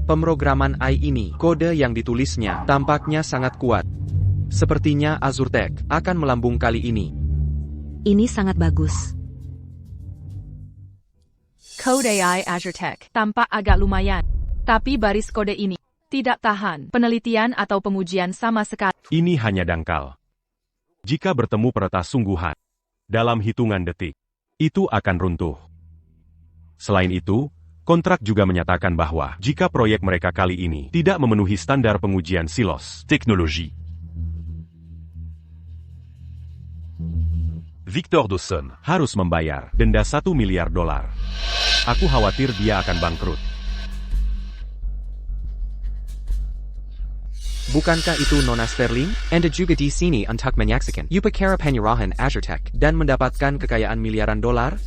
Pemrograman AI ini, kode yang ditulisnya, tampaknya sangat kuat. Sepertinya Azurtech akan melambung kali ini. Ini sangat bagus. Kode AI Azure Tech tampak agak lumayan. Tapi baris kode ini tidak tahan penelitian atau pengujian sama sekali. Ini hanya dangkal. Jika bertemu peretas sungguhan, dalam hitungan detik, itu akan runtuh. Selain itu, kontrak juga menyatakan bahwa jika proyek mereka kali ini tidak memenuhi standar pengujian silos Technologie. Victor Dawson. harus membayar denda $1 miliar. Aku khawatir dia akan bangkrut. Bukankah itu Nona Sterling? Anda juga di sini untuk menyaksikan upacara penyerahan Azurtech dan mendapatkan kekayaan miliaran dolar?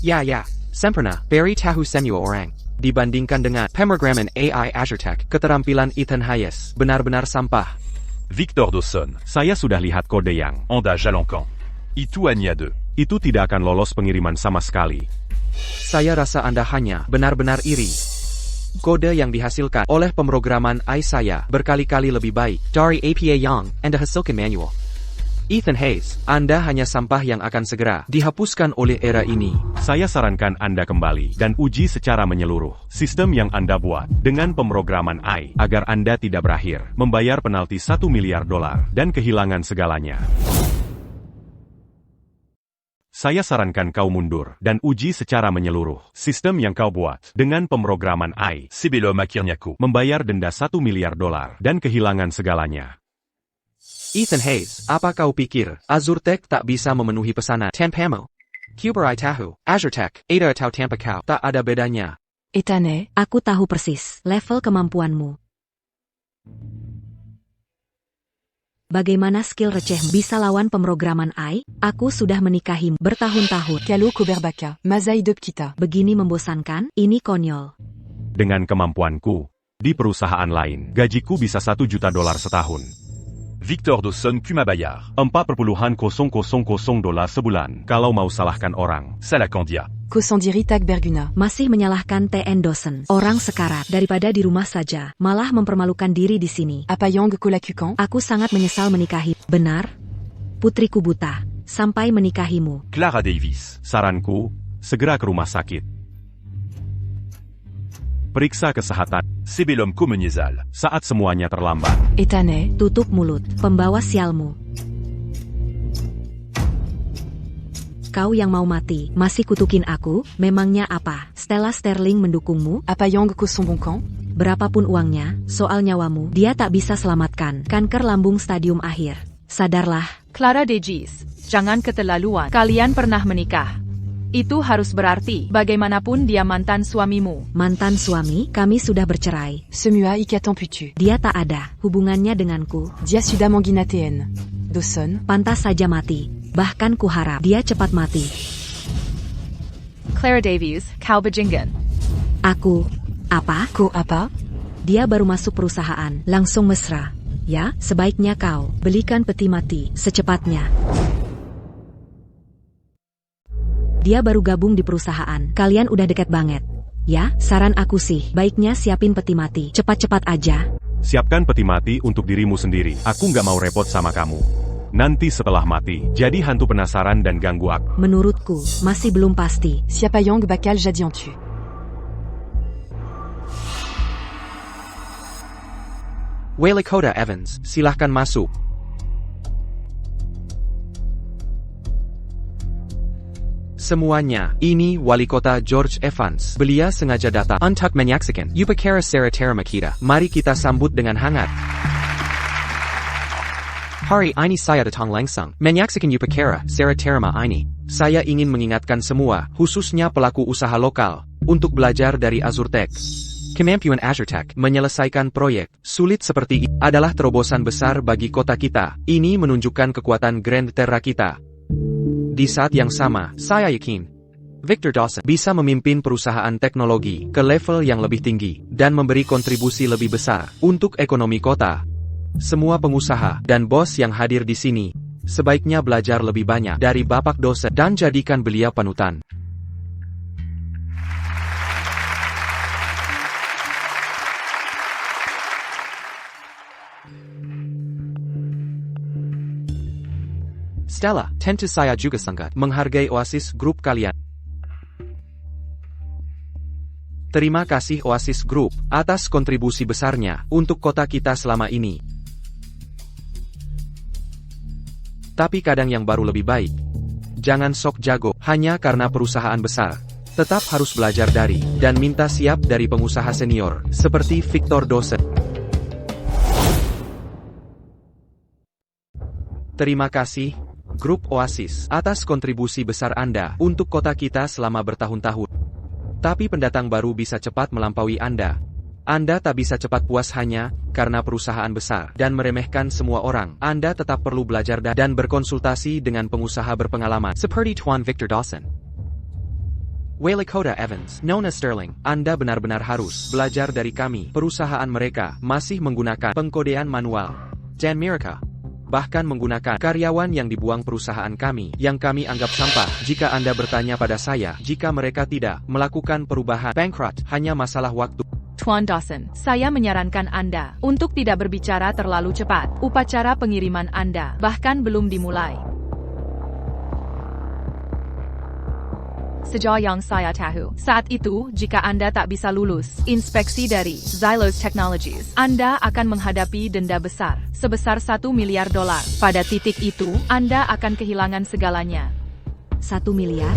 Ya, sempurna, beri tahu semua orang. Dibandingkan dengan pemrograman AI Azurtech, keterampilan Ethan Hayes benar-benar sampah. Victor Dawson. Saya sudah lihat kode yang Anda Jalancan. Itu hanya 2. itu tidak akan lolos pengiriman sama sekali. Saya rasa Anda hanya benar-benar iri. Kode yang dihasilkan oleh pemrograman AI saya berkali-kali lebih baik dari APA yang Anda hasilkan manual. Ethan Hayes, Anda hanya sampah yang akan segera dihapuskan oleh era ini. Saya sarankan Anda kembali dan uji secara menyeluruh sistem yang Anda buat dengan pemrograman AI agar Anda tidak berakhir membayar penalti $1 miliar dan kehilangan segalanya. Saya sarankan kau mundur dan uji secara menyeluruh sistem yang kau buat dengan pemrograman AI, Sebelum akhirnya membayar denda $1 miliar dan kehilangan segalanya. Ethan Hayes, apa kau pikir Azurtech tak bisa memenuhi pesanan tanpamu? Kuberai tahu, Azurtech, ada atau tanpa kau, tak ada bedanya. Ethan, Aku tahu persis level kemampuanmu. Bagaimana skill receh bisa lawan pemrograman AI? Aku sudah menikahi bertahun-tahun. Kalo Koberbaka, Mazai Dub kita. Begini membosankan, ini konyol. Dengan kemampuanku, di perusahaan lain, gajiku bisa $1 juta setahun. Victor Dawson Kumabayar. $4,000 sebulan. Kalau mau salahkan orang, Salakandia. Kosandiri Tak Berguna. Masih menyalahkan TN Dawson. Orang sekarat daripada di rumah saja, malah mempermalukan diri di sini. Apayang kolakukan? Aku sangat menyesal menikahi. Benar? Putriku buta. Sampai menikahimu. Clara Davis. saranku, segera ke rumah sakit. Periksa kesehatan Sebelum Komenyezal. saat semuanya terlambat. Ethan, Tutup mulut, pembawa sialmu. Kau yang mau mati, masih kutukin aku, memangnya apa? Stella Sterling mendukungmu? apayang kosombongkan? Berapapun uangnya, soal nyawamu, dia tak bisa selamatkan. Kanker lambung stadium akhir. Sadarlah. Clara Degis, jangan keterlaluan. Kalian pernah menikah. Itu harus berarti, bagaimanapun dia mantan suamimu. Mantan suami, kami sudah bercerai. Semua ikatan putu. Dia tak ada hubungannya denganku. Dia sudah menggina TN. Dawson, Pantas saja mati. Bahkan kuharap dia cepat mati. Clara Davies, kau bajingan. Aku. Apa? ko apa? Dia baru masuk perusahaan, langsung mesra. Ya, sebaiknya kau belikan peti mati secepatnya. Dia baru gabung di perusahaan, kalian udah deket banget. Ya, saran aku sih, baiknya siapin peti mati, cepat-cepat aja. Siapkan peti mati untuk dirimu sendiri. Aku nggak mau repot sama kamu. Nanti setelah mati, jadi hantu penasaran dan ganggu aku. Menurutku, masih belum pasti. Siapayang bakal jadiantu. Lakota Evans, silahkan masuk. Semuanya, ini wali kota George Evans. Belia sengaja datang. Untuk menyaksikan upacara Sarah Terima kita. Mari kita sambut dengan hangat. Hari ini saya datang langsung menyaksikan upacara Sarah Terima ini. Saya ingin mengingatkan semua, khususnya pelaku usaha lokal, untuk belajar dari Azurtech. Kemampuan Azurtech menyelesaikan proyek sulit seperti ini adalah terobosan besar bagi kota kita. Ini menunjukkan kekuatan Grand Terra kita. Di saat yang sama, saya yakin Victor Dawson bisa memimpin perusahaan teknologi ke level yang lebih tinggi dan memberi kontribusi lebih besar untuk ekonomi kota. Semua pengusaha dan bos yang hadir di sini sebaiknya belajar lebih banyak dari Bapak Dawson dan jadikan beliau panutan. Stella, tentu saya juga sangat menghargai Oasis Group kalian. Terima kasih Oasis Group atas kontribusi besarnya untuk kota kita selama ini. Tapi kadang yang baru lebih baik. Jangan sok jago hanya karena perusahaan besar. Tetap harus belajar dari dan minta siap dari pengusaha senior seperti Victor Dawson. Terima kasih, Grup Oasis, atas kontribusi besar Anda untuk kota kita selama bertahun-tahun. Tapi pendatang baru bisa cepat melampaui Anda. Anda tak bisa cepat puas hanya karena perusahaan besar dan meremehkan semua orang. Anda tetap perlu belajar dan berkonsultasi dengan pengusaha berpengalaman seperti Tuan Victor Dawson. Wali Kota Evans, Nona Sterling, Anda benar-benar harus belajar dari kami. Perusahaan mereka masih menggunakan pengkodean manual dan mereka bahkan menggunakan karyawan yang dibuang perusahaan kami, yang kami anggap sampah. Jika Anda bertanya pada saya, jika mereka tidak melakukan perubahan, bankrupt hanya masalah waktu. Tuan Dawson, saya menyarankan Anda untuk tidak berbicara terlalu cepat. Upacara pengiriman Anda bahkan belum dimulai. Sejauh yang saya tahu, saat itu, jika Anda tak bisa lulus inspeksi dari Xylos Technologies, Anda akan menghadapi denda besar, sebesar $1 miliar. Pada titik itu, Anda akan kehilangan segalanya. 1 miliar?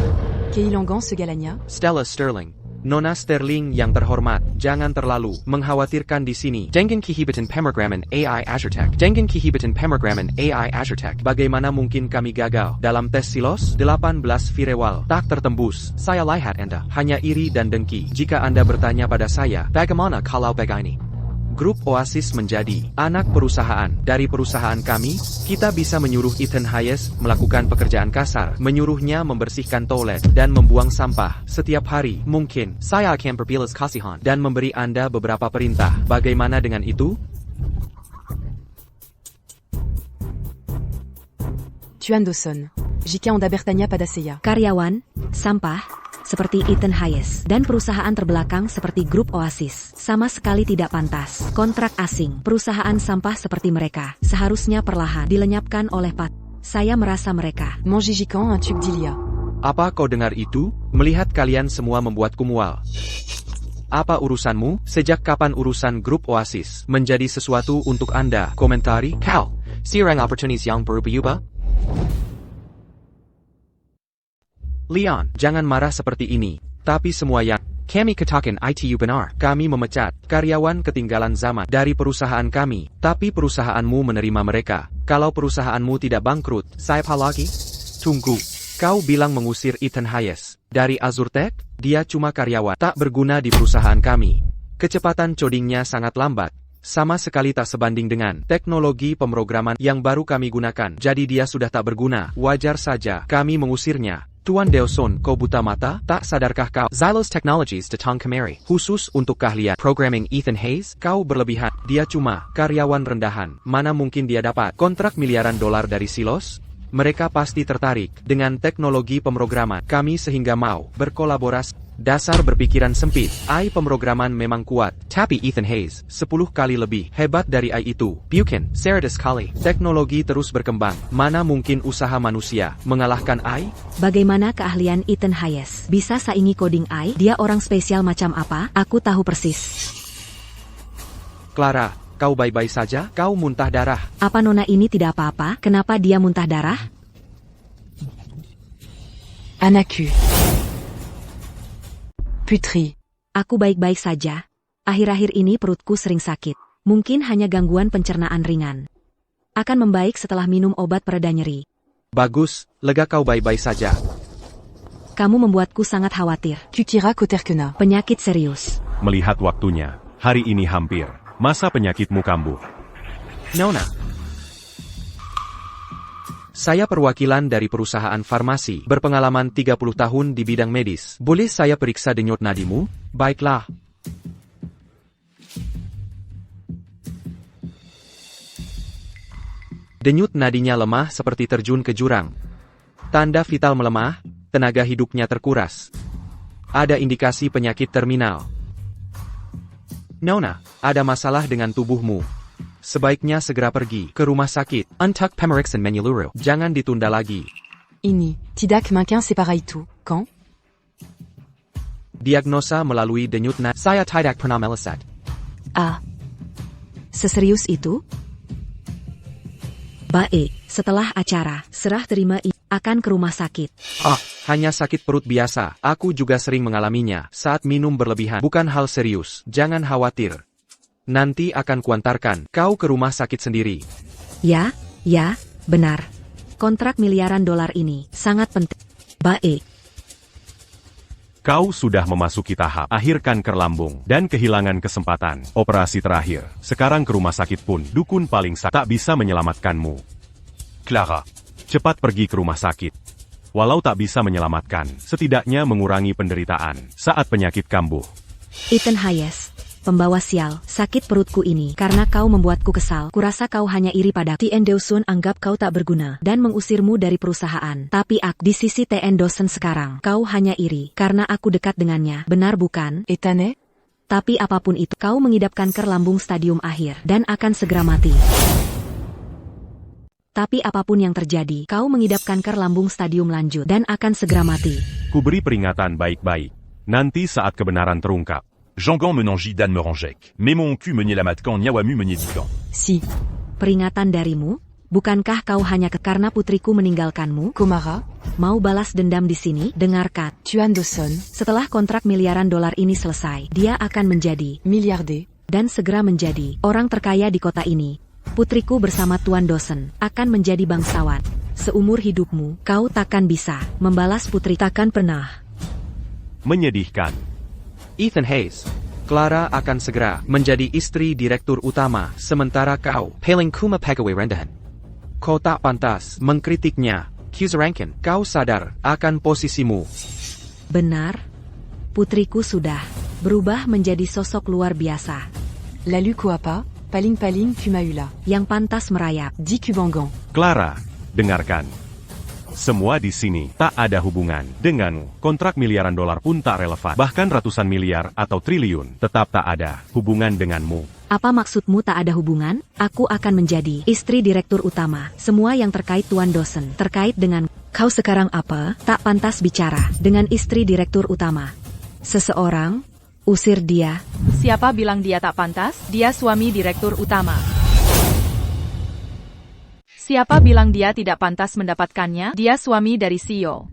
Kehilangan segalanya? Stella Sterling, Nona Sterling yang terhormat, jangan terlalu mengkhawatirkan di sini. Dengan kehebitan pemrograman AI Azurtech. Dengan kehebitan pemrograman AI Azurtech. Bagaimana mungkin kami gagal dalam tes silos? 18 firewall tak tertembus. Saya lihat Anda hanya iri dan dengki. Jika Anda bertanya pada saya, bagaimana kalau begini? Grup Oasis menjadi anak perusahaan dari perusahaan kami. Kita bisa menyuruh Ethan Hayes melakukan pekerjaan kasar, menyuruhnya membersihkan toilet dan membuang sampah setiap hari. Mungkin saya akan berbelas kasihan dan memberi Anda beberapa perintah. Bagaimana dengan itu? Tuan Dawson, jika Anda bertanya pada saya, Karyawan, sampah, seperti Ethan Hayes, dan perusahaan terbelakang seperti Grup Oasis, sama sekali tidak pantas. Kontrak asing, perusahaan sampah seperti mereka, seharusnya perlahan dilenyapkan oleh Pat. Saya merasa mereka Manjijikan un truc d'Ilia. Apa kau dengar itu? Melihat kalian semua membuatku mual. Apa urusanmu? Sejak kapan urusan Grup Oasis menjadi sesuatu untuk Anda? Komentari, kau, sirang opportunities yang berubah-ubah? Leon, jangan marah seperti ini. Tapi semua yang kami katakan itu benar. Kami memecat karyawan ketinggalan zaman dari perusahaan kami. Tapi perusahaanmu menerima mereka. Kalau perusahaanmu tidak bangkrut, siapa lagi? Tunggu. Kau bilang mengusir Ethan Hayes dari Azurtech? Dia cuma karyawan tak berguna di perusahaan kami. Kecepatan codingnya sangat lambat. Sama sekali tak sebanding dengan teknologi pemrograman yang baru kami gunakan. Jadi dia sudah tak berguna. Wajar saja kami mengusirnya. Tuan Dawson, kau buta mata? Tak sadarkah kau? Xylos Technologies datang kemari khusus untuk keahlian programming Ethan Hayes? Kau berlebihan. Dia cuma karyawan rendahan. Mana mungkin dia dapat kontrak miliaran dolar dari silos? Mereka pasti tertarik dengan teknologi pemrograman kami sehingga mau berkolaborasi. Dasar berpikiran sempit. AI pemrograman memang kuat, tapi Ethan Hayes 10 kali lebih hebat dari AI itu. Bukan, Cerdas kali. Teknologi terus berkembang. Mana mungkin usaha manusia mengalahkan AI? Bagaimana keahlian Ethan Hayes? Bisa saingi coding AI? Dia orang spesial macam apa? Aku tahu persis. Clara, kau baik-baik saja? Kau muntah darah. Apa nona ini tidak apa-apa? Kenapa dia muntah darah? Anaku. Putri. Aku baik-baik saja. Akhir-akhir ini perutku sering sakit. Mungkin hanya gangguan pencernaan ringan. Akan membaik setelah minum obat pereda nyeri. Bagus, lega kau baik-baik saja. Kamu membuatku sangat khawatir. Kukira Koterkena. Penyakit serius. Melihat waktunya, hari ini hampir. Masa penyakitmu kambuh. Nona. Saya perwakilan dari perusahaan farmasi, berpengalaman 30 tahun di bidang medis. Boleh saya periksa denyut nadimu? Baiklah. Denyut nadinya lemah seperti terjun ke jurang. Tanda vital melemah, tenaga hidupnya terkuras. Ada indikasi penyakit terminal. Nona, ada masalah dengan tubuhmu. Sebaiknya segera pergi ke rumah sakit. Untuck Pemeriksaan menyeluruh. Jangan ditunda lagi. Ini, tidak mungkin separai itu, kan? Diagnosa melalui denyut nadi. Saya tidak pernah melesat. Ah. Seserius itu? Baik, setelah acara, serah terima akan ke rumah sakit. Hanya sakit perut biasa. Aku juga sering mengalaminya saat minum berlebihan. Bukan hal serius. Jangan khawatir. Nanti akan kuantarkan kau ke rumah sakit sendiri. Ya, benar. Kontrak miliaran dolar ini sangat penting. Baik. Kau sudah memasuki tahap akhir kanker lambung dan kehilangan kesempatan. Operasi terakhir. Sekarang ke rumah sakit pun dukun paling tak bisa menyelamatkanmu. Clara. Cepat pergi ke rumah sakit. Walau tak bisa menyelamatkan, setidaknya mengurangi penderitaan saat penyakit kambuh. Ethan Hayes, pembawa sial, sakit perutku ini karena kau membuatku kesal. Kurasa kau hanya iri pada Tien Dawson anggap kau tak berguna dan mengusirmu dari perusahaan. Tapi di sisi Tien Dawson sekarang, kau hanya iri karena aku dekat dengannya. Benar bukan? Etane? Tapi apapun itu, kau mengidap kanker lambung stadium akhir dan akan segera mati. Tapi apapun yang terjadi, kau mengidap kanker lambung stadium lanjut dan akan segera mati. Kuberi peringatan baik-baik. Nanti saat kebenaran terungkap. Jangan menangi dan meranjek. Mais mon cul menyelamatkan nyawamu menyedihkan. Si. Peringatan darimu? Bukankah kau hanya karena putriku meninggalkanmu? Komara? Mau balas dendam di sini? Dengarkan. Tuan Dawson. Setelah kontrak miliaran dolar ini selesai, dia akan menjadi Miliarder. dan segera menjadi orang terkaya di kota ini. Putriku bersama Tuan Dawson akan menjadi bangsawan. Seumur hidupmu, kau takkan bisa membalas putri, takkan pernah. Menyedihkan. Ethan Hayes. Clara akan segera menjadi istri direktur utama, sementara kau paling kuma pegawai rendahan. Kau tak pantas mengkritiknya. Rankin, kau sadar akan posisimu. Benar. Putriku sudah berubah menjadi sosok luar biasa. Lalu apa? Paling kumaula. Yang pantas merayap. Di kubangan. Clara, dengarkan. Semua di sini tak ada hubungan denganmu. Kontrak miliaran dolar pun tak relevan. Bahkan ratusan miliar atau triliun tetap tak ada hubungan denganmu. Apa maksudmu tak ada hubungan? Aku akan menjadi istri direktur utama. Semua yang terkait Tuan Dawson terkait dengan kau sekarang apa? Tak pantas bicara dengan istri direktur utama. Seseorang usir dia. Siapa bilang dia tak pantas? Dia suami direktur utama. Siapa bilang dia tidak pantas mendapatkannya? Dia suami dari CEO.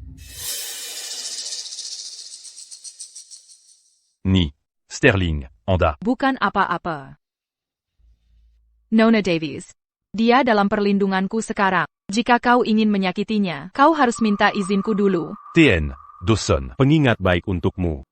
Ni. Sterling. Anda. Bukan apa-apa. Nona Davies. Dia dalam perlindunganku sekarang. Jika kau ingin menyakitinya, kau harus minta izinku dulu. Tien. Dawson. Pengingat baik untukmu.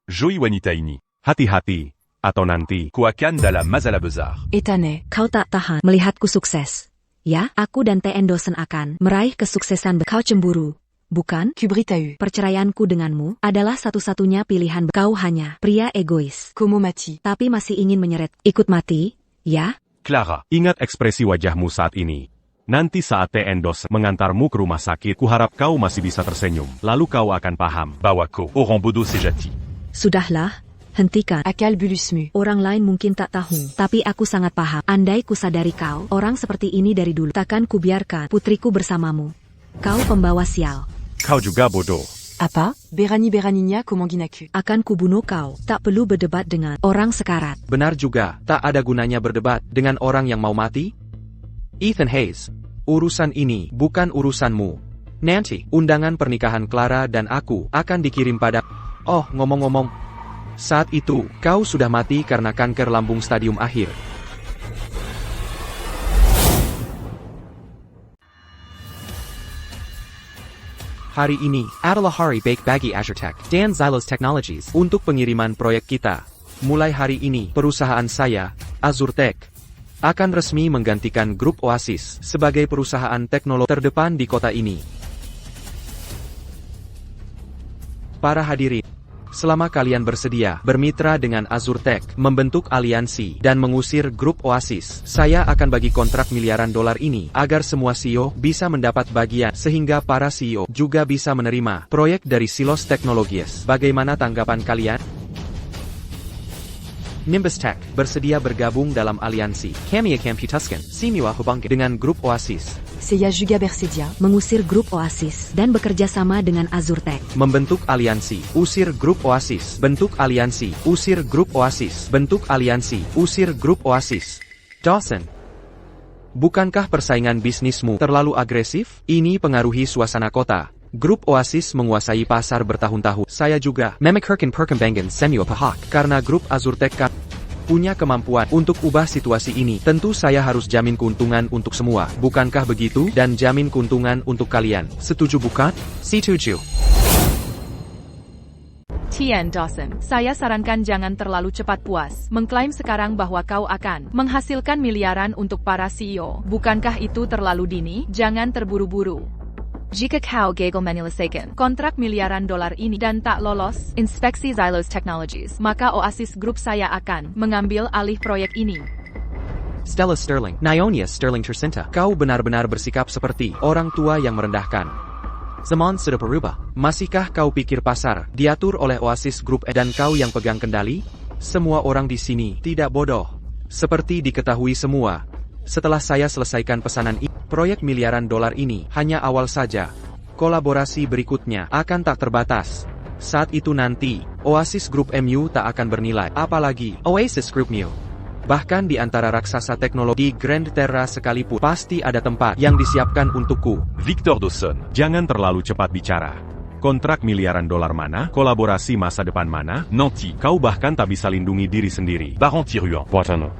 Joey wanita ini. Hati-hati, atau nanti. Kuakan dalam masalah besar. Etane. Kau tak tahan melihatku sukses. Ya, aku dan Tien Dawson akan meraih kesuksesan. Kau cemburu, bukan? Kubritau. Perceraianku denganmu adalah satu-satunya pilihan. Kau hanya pria egois. Como mati. Tapi masih ingin menyeret. Ikut mati, ya? Clara. Ingat ekspresi wajahmu saat ini. Nanti saat Tien Dawson mengantarmu ke rumah sakit, kuharap kau masih bisa tersenyum. Lalu kau akan paham. Bawako. Orang bodoh sejati. Sudahlah, hentikan. Akal bulusmu. Orang lain mungkin tak tahu, tapi aku sangat paham. Andai ku sadari kau, orang seperti ini dari dulu, takkan kubiarkan putriku bersamamu. Kau pembawa sial. Kau juga bodoh. Apa? Beraninya komanginaku. Akan kubunuh kau. Tak perlu berdebat dengan orang sekarat. Benar juga, tak ada gunanya berdebat dengan orang yang mau mati. Ethan Hayes. Urusan ini bukan urusanmu. Nanti, undangan pernikahan Clara dan aku akan dikirim pada... Oh, ngomong-ngomong. Saat itu, kau sudah mati karena kanker lambung stadium akhir. Hari ini adalah hari baik bagi Azure Tech dan Zylos Technologies untuk pengiriman proyek kita. Mulai hari ini, perusahaan saya, Azure Tech, akan resmi menggantikan grup Oasis sebagai perusahaan teknologi terdepan di kota ini. Para hadirin, selama kalian bersedia bermitra dengan Azure Tech, membentuk aliansi, dan mengusir grup Oasis, saya akan bagi kontrak miliaran dolar ini agar semua CEO bisa mendapat bagian, sehingga para CEO juga bisa menerima proyek dari Zylos Technologies. Bagaimana tanggapan kalian? Nimbus Tech bersedia bergabung dalam aliansi. Kami akan putuskan semua hubungan dengan grup Oasis. Saya juga bersedia Mengusir grup Oasis dan bekerja sama dengan Azure Tech. Membentuk aliansi, usir grup Oasis, bentuk aliansi, usir grup Oasis, bentuk aliansi, usir grup Oasis. Dawson, bukankah persaingan bisnismu terlalu agresif? Ini pengaruhi suasana kota. Grup Oasis menguasai pasar bertahun-tahun. Saya juga memikirkan perkembangan semua pihak. Karena grup Azure Tech punya kemampuan untuk ubah situasi ini. Tentu saya harus jamin keuntungan untuk semua. Bukankah begitu? Dan jamin keuntungan untuk kalian. Setuju bukan? Setuju. Tian Dawson, saya sarankan jangan terlalu cepat puas. Mengklaim sekarang bahwa kau akan menghasilkan miliaran untuk para CEO. Bukankah itu terlalu dini? Jangan terburu-buru. Jika kau gagal menyelesaikan kontrak miliaran dolar ini dan tak lolos inspeksi Zylos Technologies, maka Oasis Group saya akan mengambil alih proyek ini. Stella Sterling, Nionia Sterling tercinta, kau benar-benar bersikap seperti orang tua yang merendahkan. Zaman sudah berubah. Masihkah kau pikir pasar diatur oleh Oasis Group dan kau yang pegang kendali? Semua orang di sini tidak bodoh. Seperti diketahui semua. Setelah saya selesaikan pesanan ini, proyek miliaran dolar ini hanya awal saja. Kolaborasi berikutnya akan tak terbatas. Saat itu nanti, Oasis Group MU tak akan bernilai, apalagi Oasis Group MU. Bahkan di antara raksasa teknologi Grand Terra sekalipun, pasti ada tempat yang disiapkan untukku. Victor Dawson. Jangan terlalu cepat bicara. Kontrak miliaran dolar mana? Kolaborasi masa depan mana? Nanti. Kau bahkan tak bisa lindungi diri sendiri. Baron Tiruan.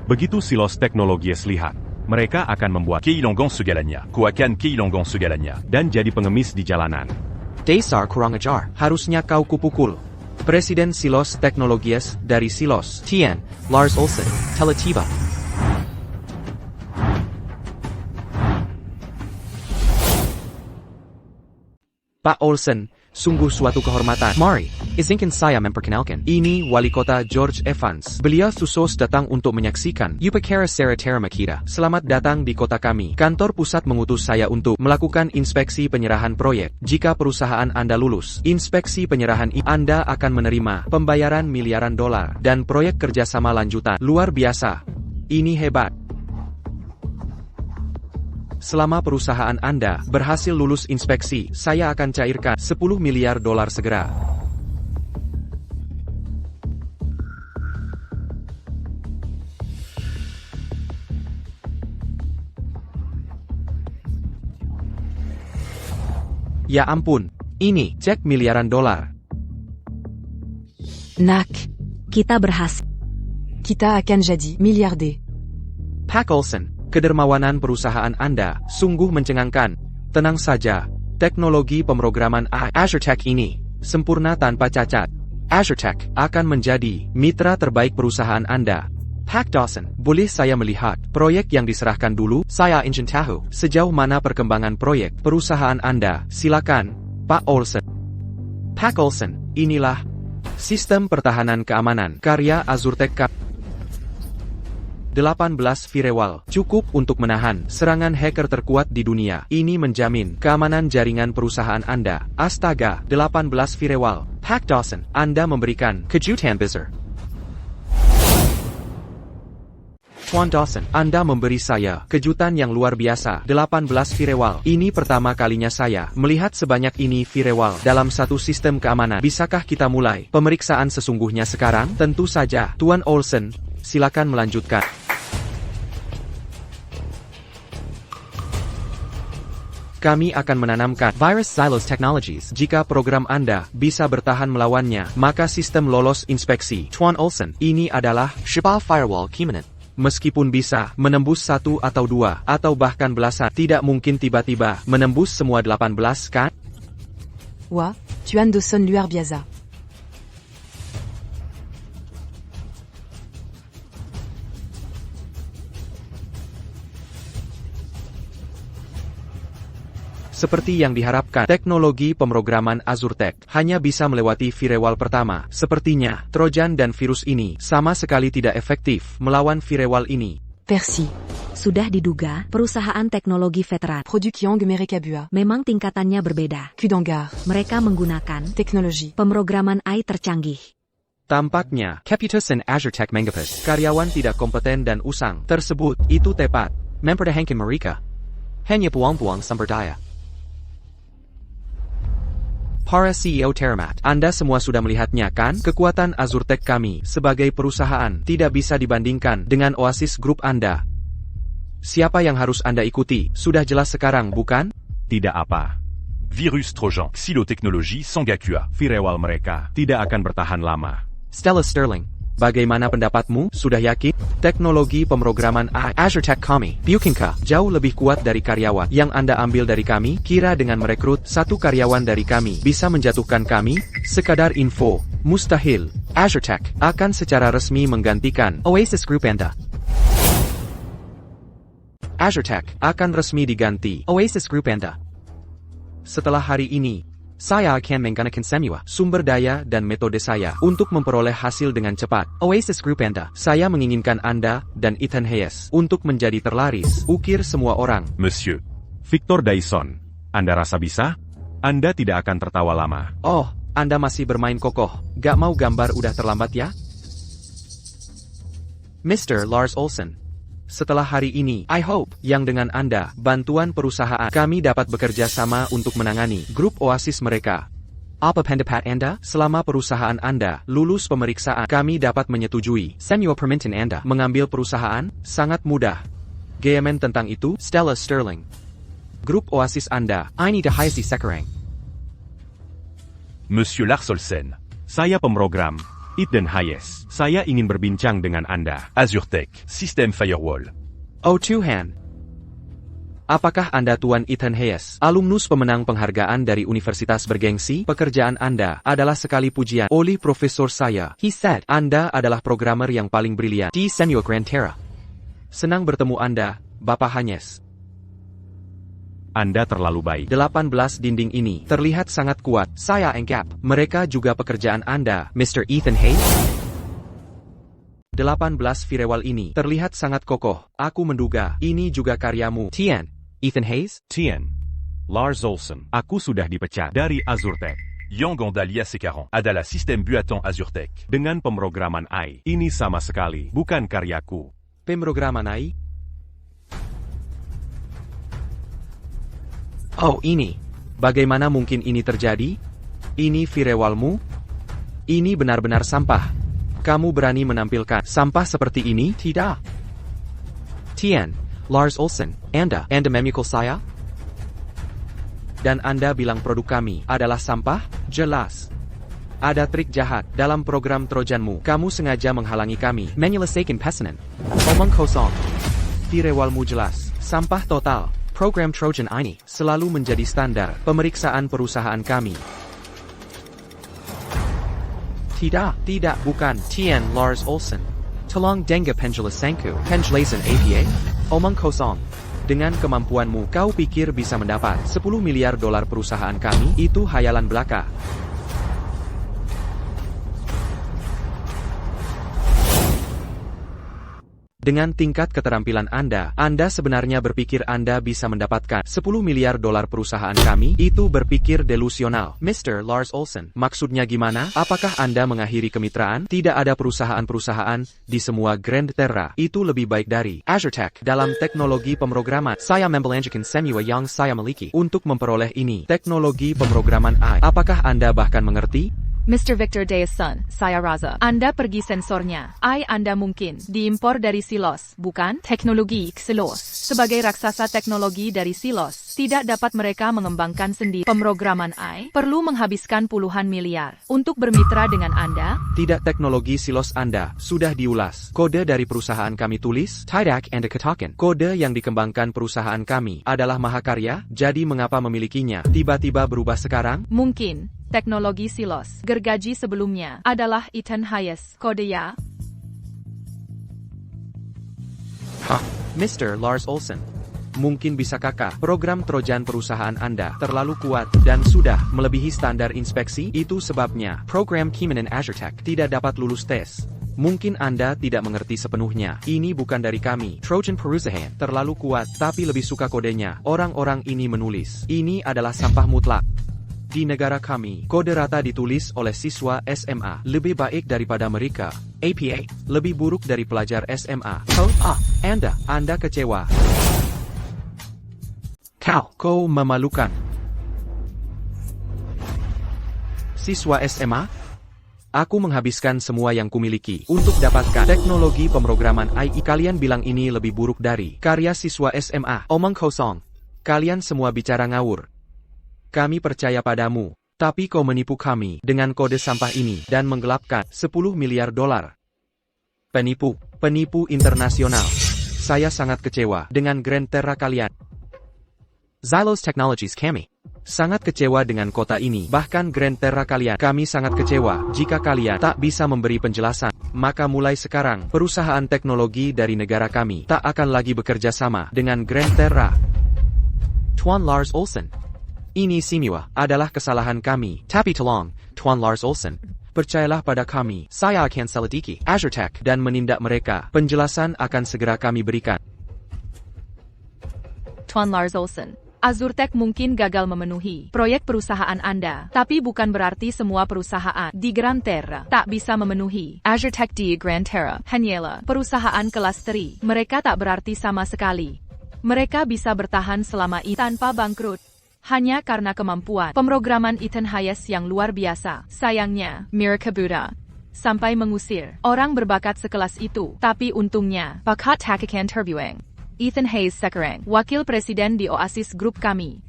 Begitu Zylos Technologies lihat, mereka akan membuat Kehilangan segalanya. Ku akan kehilangan segalanya. dan jadi pengemis di jalanan. Dasar kurang ajar. Harusnya kau kupukul. Presiden Zylos Technologies dari Zylos, Tian, Lars Olsen, telah tiba. Pak Olsen, sungguh suatu kehormatan. Mari, izinkan saya memperkenalkan. Ini Wali Kota George Evans. Beliau khusus datang untuk menyaksikan upacara Serah Terima kita. Selamat datang di kota kami. Kantor pusat mengutus saya untuk melakukan inspeksi penyerahan proyek. Jika perusahaan Anda lulus inspeksi penyerahan ini, Anda akan menerima pembayaran miliaran dolar dan proyek kerjasama lanjutan. Luar biasa. Ini hebat. Selama perusahaan Anda berhasil lulus inspeksi, saya akan cairkan 10 miliar dolar segera. Ya ampun, ini cek miliaran dolar. Nak, Kita berhasil. kita akan jadi miliarder. Pak Olsen, kedermawanan perusahaan Anda sungguh mencengangkan. Tenang saja, teknologi pemrograman Azure Tech ini sempurna tanpa cacat. Azure Tech akan menjadi mitra terbaik perusahaan Anda. Pak Dawson, boleh saya melihat proyek yang diserahkan dulu? Saya ingin tahu sejauh mana perkembangan proyek perusahaan Anda. Silakan, Pak Olsen. Pak Olsen, inilah sistem pertahanan keamanan karya Azure Tech. 18 firewall cukup untuk menahan serangan hacker terkuat di dunia. Ini menjamin keamanan jaringan perusahaan Anda. Astaga, 18 firewall. Pak Dawson, Anda memberikan kejutan besar. Tuan Dawson, Anda memberi saya kejutan yang luar biasa. 18 firewall. Ini pertama kalinya saya melihat sebanyak ini firewall dalam satu sistem keamanan. Bisakah kita mulai pemeriksaan sesungguhnya sekarang? Tentu saja, Tuan Olsen. Silakan melanjutkan. kami akan menanamkan virus silos technologies. Jika program Anda bisa bertahan melawannya, maka sistem lolos inspeksi. Tuan Olsen, ini adalah Shaba Firewall Kimanet. Meskipun bisa menembus 1 atau 2, atau bahkan belasan, tidak mungkin tiba-tiba menembus semua 18, kan? Wa, Tuan Dawson luar biasa. Seperti yang diharapkan, teknologi pemrograman AzureTech hanya bisa melewati firewall pertama. Sepertinya, Trojan dan virus ini sama sekali tidak efektif melawan firewall ini. Percy. Sudah diduga, perusahaan teknologi veteran. Product Yang Merekabua. Memang tingkatannya berbeda. Kudangar. Mereka menggunakan Teknologi. pemrograman AI tercanggih. Tampaknya, Capitus and AzureTech Mengapus, karyawan tidak kompeten dan usang tersebut, itu tepat. Mempertahankan mereka. Hanya puang-puang semberdaya. Para CEO Terramat, Anda semua sudah melihatnya kan? Kekuatan AzureTech kami sebagai perusahaan tidak bisa dibandingkan dengan Oasis Group Anda. Siapa yang harus Anda ikuti? Sudah jelas sekarang, bukan? Tidak apa. Virus Trojan, Xylotechnologie, Sangakua. Firewall mereka tidak akan bertahan lama. Stella Sterling, bagaimana pendapatmu? Sudah yakin? Teknologi pemrograman AI AzureTech kami, Bukinka, jauh lebih kuat dari karyawan yang Anda ambil dari kami. Kira dengan merekrut satu karyawan dari kami bisa menjatuhkan kami? Sekadar info, mustahil. AzureTech akan secara resmi menggantikan Oasis Group Anda. AzureTech akan resmi diganti Oasis Group Anda. Setelah hari ini, saya akan menggunakan semua sumber daya dan metode saya untuk memperoleh hasil dengan cepat. Oasis Group Anda, saya menginginkan Anda dan Ethan Hayes untuk menjadi terlaris, ukir semua orang. Monsieur. Victor Dyson, Anda rasa bisa? Anda tidak akan tertawa lama. Oh, Anda masih bermain kokoh. Gak mau gambar udah terlambat ya? Mr. Lars Olsen. Setelah hari ini, I hope, yang dengan Anda, bantuan perusahaan, kami dapat bekerja sama untuk menangani grup Oasis mereka. Apa pendapat Anda? Selama perusahaan Anda lulus pemeriksaan, kami dapat menyetujui semua permintaan Anda mengambil perusahaan, sangat mudah. Geamen tentang itu, Stella Sterling. Grup Oasis Anda, ini dihayasi sekarang. Monsieur Lars Olsen. Saya pemrogram, Ethan Hayes. Saya ingin berbincang dengan Anda. AzureTech, System Firewall. Oh Tuhan. Apakah Anda Tuan Ethan Hayes, alumnus pemenang penghargaan dari universitas bergengsi? Pekerjaan Anda adalah sekali pujian oleh profesor saya. He said, Anda adalah programmer yang paling brilian di Senio Grand Terra. Senang bertemu Anda, Bapak Hayes. Anda terlalu baik. 18 dinding ini terlihat sangat kuat. Saya anggap mereka juga pekerjaan Anda, Mr. Ethan Hayes. 18 firewall ini terlihat sangat kokoh. Aku menduga ini juga karyamu. Tian, Ethan Hayes? Tien. Lars Olsen. Aku sudah dipecat dari AzureTech. Yang Gandalia C40. Adalah sistem buatan AzureTech. Dengan pemrograman AI, ini sama sekali bukan karyaku. Pemrograman AI? Oh ini. Bagaimana mungkin ini terjadi? Ini firewallmu? Ini benar-benar sampah. Kamu berani menampilkan sampah seperti ini? Tidak. Tian, Lars Olsen, Anda memukul saya? Dan Anda bilang produk kami adalah sampah? Jelas. Ada trik jahat dalam program Trojanmu. Kamu sengaja menghalangi kami menyelesaikan pesanan. Omong kosong. Firewallmu jelas. Sampah total. Program Trojan ini selalu menjadi standar pemeriksaan perusahaan kami. Tidak, bukan. Tian Lars Olsen. Tolong denga penjelasanku. Penjelasan APA? Omong kosong. Dengan kemampuanmu, kau pikir bisa mendapat 10 miliar dolar perusahaan kami? Itu hayalan belaka. Dengan tingkat keterampilan Anda sebenarnya berpikir Anda bisa mendapatkan 10 miliar dolar perusahaan kami? Itu berpikir delusional. Mr. Lars Olsen, maksudnya gimana? Apakah Anda mengakhiri kemitraan? Tidak ada perusahaan-perusahaan di semua Grand Terra. Itu lebih baik dari AzureTech. Dalam teknologi pemrograman, saya membelanjakan semua yang saya miliki untuk memperoleh ini. Teknologi pemrograman AI. Apakah Anda bahkan mengerti? Mr. Victor Dayason, saya Raza. Anda pergi sensornya. Anda mungkin diimpor dari Silos, bukan? Teknologi Silos. Sebagai raksasa teknologi dari Silos, tidak dapat mereka mengembangkan sendiri. Pemrograman perlu menghabiskan puluhan miliar. Untuk bermitra dengan Anda, Tidak, teknologi silos Anda sudah diulas. Kode dari perusahaan kami tulis, Tidak and Katakan. Kode yang dikembangkan perusahaan kami adalah mahakarya, jadi mengapa memilikinya tiba-tiba berubah sekarang? mungkin teknologi Silos. Gergaji sebelumnya adalah Ethan Hayes. Kode ya? Mr. Lars Olsen. Mungkin bisa kakak, program Trojan perusahaan Anda terlalu kuat dan sudah melebihi standar inspeksi, itu sebabnya program Keyman Azure Tech tidak dapat lulus tes. Mungkin Anda tidak mengerti sepenuhnya. Ini bukan dari kami. Trojan perusahaan terlalu kuat, tapi lebih suka kodenya. Orang-orang ini menulis. Ini adalah sampah mutlak. Di negara kami, kode rata ditulis oleh siswa SMA lebih baik daripada mereka. APA lebih buruk dari pelajar SMA. Anda kecewa. Kau memalukan. Siswa SMA? Aku menghabiskan semua yang kumiliki untuk dapatkan teknologi pemrograman AI. Kalian bilang ini lebih buruk dari karya siswa SMA. Omong kosong. Kalian semua bicara ngawur. Kami percaya padamu, tapi kau menipu kami dengan kode sampah ini dan menggelapkan 10 miliar dolar. Penipu internasional. Saya sangat kecewa dengan Grand Terra kalian. Xylos Technologies kami sangat kecewa dengan kota ini, bahkan Grand Terra kalian. Kami sangat kecewa jika kalian tak bisa memberi penjelasan. Maka mulai sekarang, perusahaan teknologi dari negara kami tak akan lagi bekerja sama dengan Grand Terra. Tuan Lars Olsen. Ini semua adalah kesalahan kami. Tapi tolong, Tuan Lars Olsen, percayalah pada kami. Saya akan selidiki Azure Tech dan menindak mereka. Penjelasan akan segera kami berikan. Tuan Lars Olsen, Azure Tech mungkin gagal memenuhi proyek perusahaan Anda, tapi bukan berarti semua perusahaan di Grand Terra tak bisa memenuhi Azure Tech di Grand Terra. Hanyalah perusahaan kelas 3. Mereka tak berarti sama sekali. Mereka bisa bertahan selama ini tanpa bangkrut. Hanya karena kemampuan pemrograman Ethan Hayes yang luar biasa. Sayangnya, Mirka Buddha sampai mengusir orang berbakat sekelas itu. Tapi untungnya, bakat Hakakan Terbuang. Ethan Hayes sekarang wakil presiden di Oasis Group kami.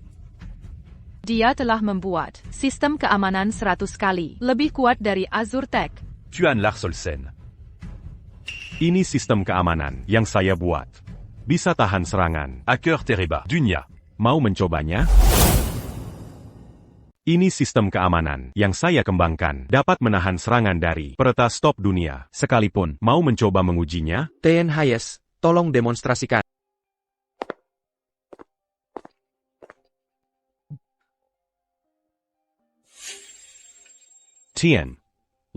Dia telah membuat sistem keamanan 100 kali lebih kuat dari Azure Tech. Tuan Lars Olsen. Ini sistem keamanan yang saya buat. Bisa tahan serangan. Hacker Tereba. Dunia. Mau mencobanya? Ini sistem keamanan yang saya kembangkan. Dapat menahan serangan dari peretas top dunia. Sekalipun mau mencoba mengujinya, Ethan Hayes, tolong demonstrasikan. Tien.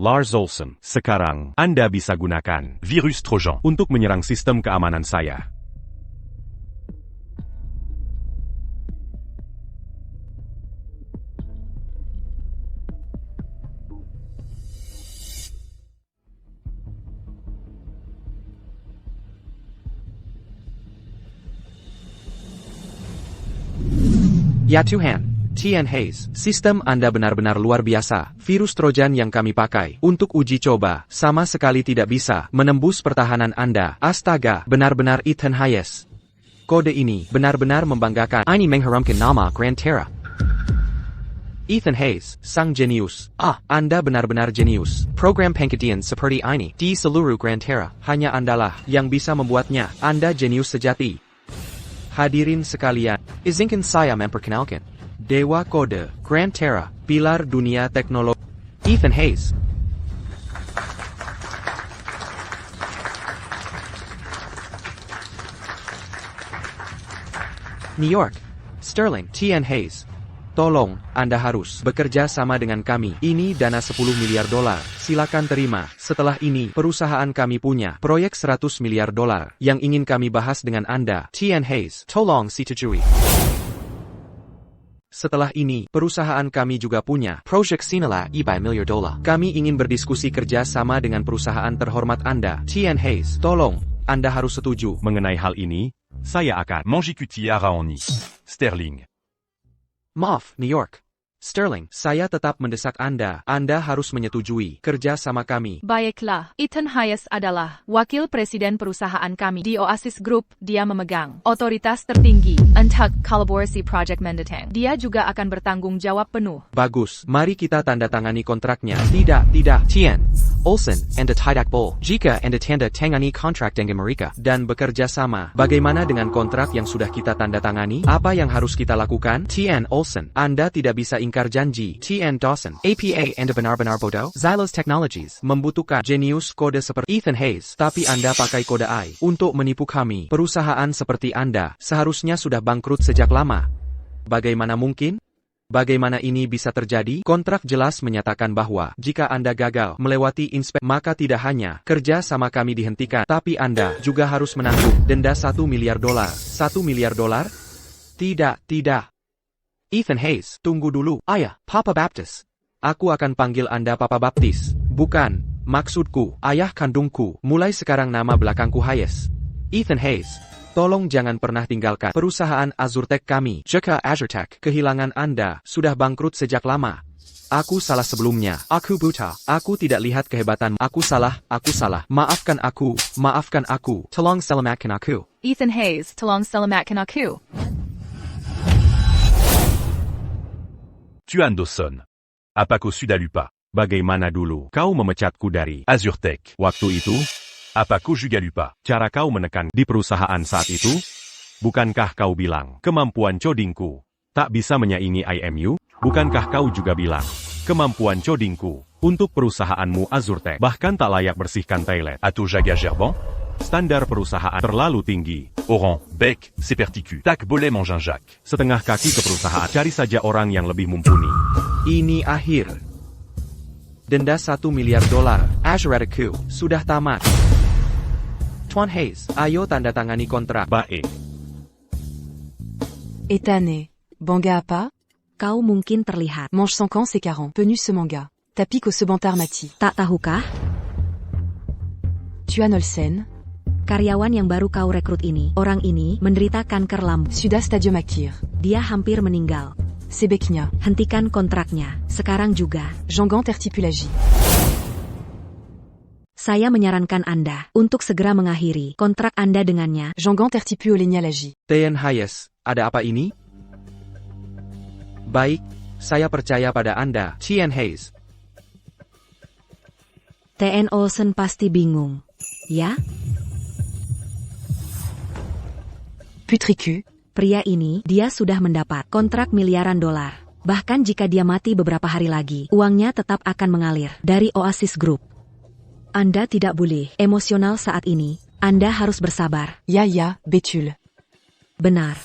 Lars Olsen, sekarang Anda bisa gunakan Virus Trojan. untuk menyerang sistem keamanan saya. Ya Tuhan, Ethan Hayes, sistem Anda benar-benar luar biasa. Virus Trojan yang kami pakai untuk uji coba sama sekali tidak bisa menembus pertahanan Anda. Astaga, benar-benar Ethan Hayes. Kode ini benar-benar membanggakan. Ini mengharumkan nama Grand Terra. Ethan Hayes, sang jenius. Anda benar-benar jenius. Program pengkajian seperti ini di seluruh Grand Terra, hanya Andalah yang bisa membuatnya. Anda jenius sejati. Hadirin sekalian, izinkan saya memperkenalkan Dewa Kode, Grand Terra, pilar dunia teknologi. Ethan Hayes. New York, Sterling, Ethan Hayes. Tolong, Anda harus bekerja sama dengan kami. Ini dana 10 miliar dolar. Silakan terima. Setelah ini, perusahaan kami punya proyek 100 miliar dolar yang ingin kami bahas dengan Anda. Ethan Hayes, tolong setujui. Setelah ini, perusahaan kami juga punya proyek senilai 100 miliar dolar. Kami ingin berdiskusi kerja sama dengan perusahaan terhormat Anda. Ethan Hayes, tolong, Anda harus setuju. Mengenai hal ini, saya akan Mangikuti Araoni. Sterling. Maaf, New York. Sterling, saya tetap mendesak Anda. Anda harus menyetujui kerja sama kami. Baiklah, Ethan Hayes adalah wakil presiden perusahaan kami di Oasis Group. Dia memegang otoritas tertinggi untuk kolaborasi Project Mendatang. Dia juga akan bertanggung jawab penuh. Bagus, mari kita tanda tangani kontraknya. Tidak. Tian, Olsen, and Tidak Bowl. Jika Anda tanda tangani kontrak dengan mereka dan bekerja sama, bagaimana dengan kontrak yang sudah kita tanda tangani? Apa yang harus kita lakukan? Tian Olsen, Anda tidak bisa ingkar janji. Tian Dawson, APA Anda benar-benar bodoh? Xylos Technologies membutuhkan jenius kode seperti Ethan Hayes, tapi Anda pakai kode I untuk menipu kami. Perusahaan seperti Anda seharusnya sudah bangkrut sejak lama. Bagaimana mungkin? Bagaimana ini bisa terjadi? Kontrak jelas menyatakan bahwa jika Anda gagal melewati inspeksi, maka tidak hanya kerja sama kami dihentikan, tapi Anda juga harus menanggung denda $1 miliar. $1 miliar? Tidak. Ethan Hayes, tunggu dulu. Ayah, Papa Baptist. Aku akan panggil Anda Papa Baptist. Bukan, maksudku, ayah kandungku. Mulai sekarang nama belakangku Hayes. Ethan Hayes, tolong jangan pernah tinggalkan perusahaan AzureTech kami. Jika AzureTech kehilangan Anda, sudah bangkrut sejak lama. Aku salah sebelumnya. Aku buta. Aku tidak lihat kehebatan. Aku salah. Maafkan aku. Tolong selamatkan aku. Ethan Hayes, tolong selamatkan aku. Tuan Dawson. Apaco Sudalupa. Bagaimana dulu kau memecatku dari AzureTech. waktu itu? Apaco Jugalupa. Cara kau menekan di perusahaan saat itu? Bukankah kau bilang kemampuan codingku tak bisa menyaingi IMU? Bukankah kau juga bilang kemampuan codingku untuk perusahaanmu AzureTech bahkan tak layak bersihkan toilet? Ato Jaga Gerban. Standar perusahaan terlalu tinggi. Oran, Bec, Seperticu. Tac Bolet Manginjac. Setengah kaki ke perusahaan, cari saja orang yang lebih mumpuni. Ini akhir. Denda $1 miliar. AzureTech sudah tamat. Tuan Hayes, ayo tanda tangani kontrak. Baik. Ethan, Banga apa? Kau mungkin terlihat. Mange 5 ans c'est 40. Penu ce manga. Tapik au sebentar mati. Tak tahukah? Tuan Olsen. Karyawan yang baru kau rekrut ini, orang ini menderita kanker lambung. Suda Stadium Akir. Dia hampir meninggal. Sebeknya. Hentikan kontraknya, sekarang juga. Jangan tertipulagie. Saya menyarankan Anda untuk segera mengakhiri kontrak Anda dengannya. Jangan tertipu olenialagie. Tian Hayes, ada apa ini? Baik, saya percaya pada Anda, Tian Hayes. TN Olsen pasti bingung. Ya? Putriku. Pria ini, dia sudah mendapat kontrak miliaran dolar. Bahkan jika dia mati beberapa hari lagi, uangnya tetap akan mengalir dari Oasis Group. Anda tidak boleh emosional saat ini. Anda harus bersabar. Ya, Betul. Benar.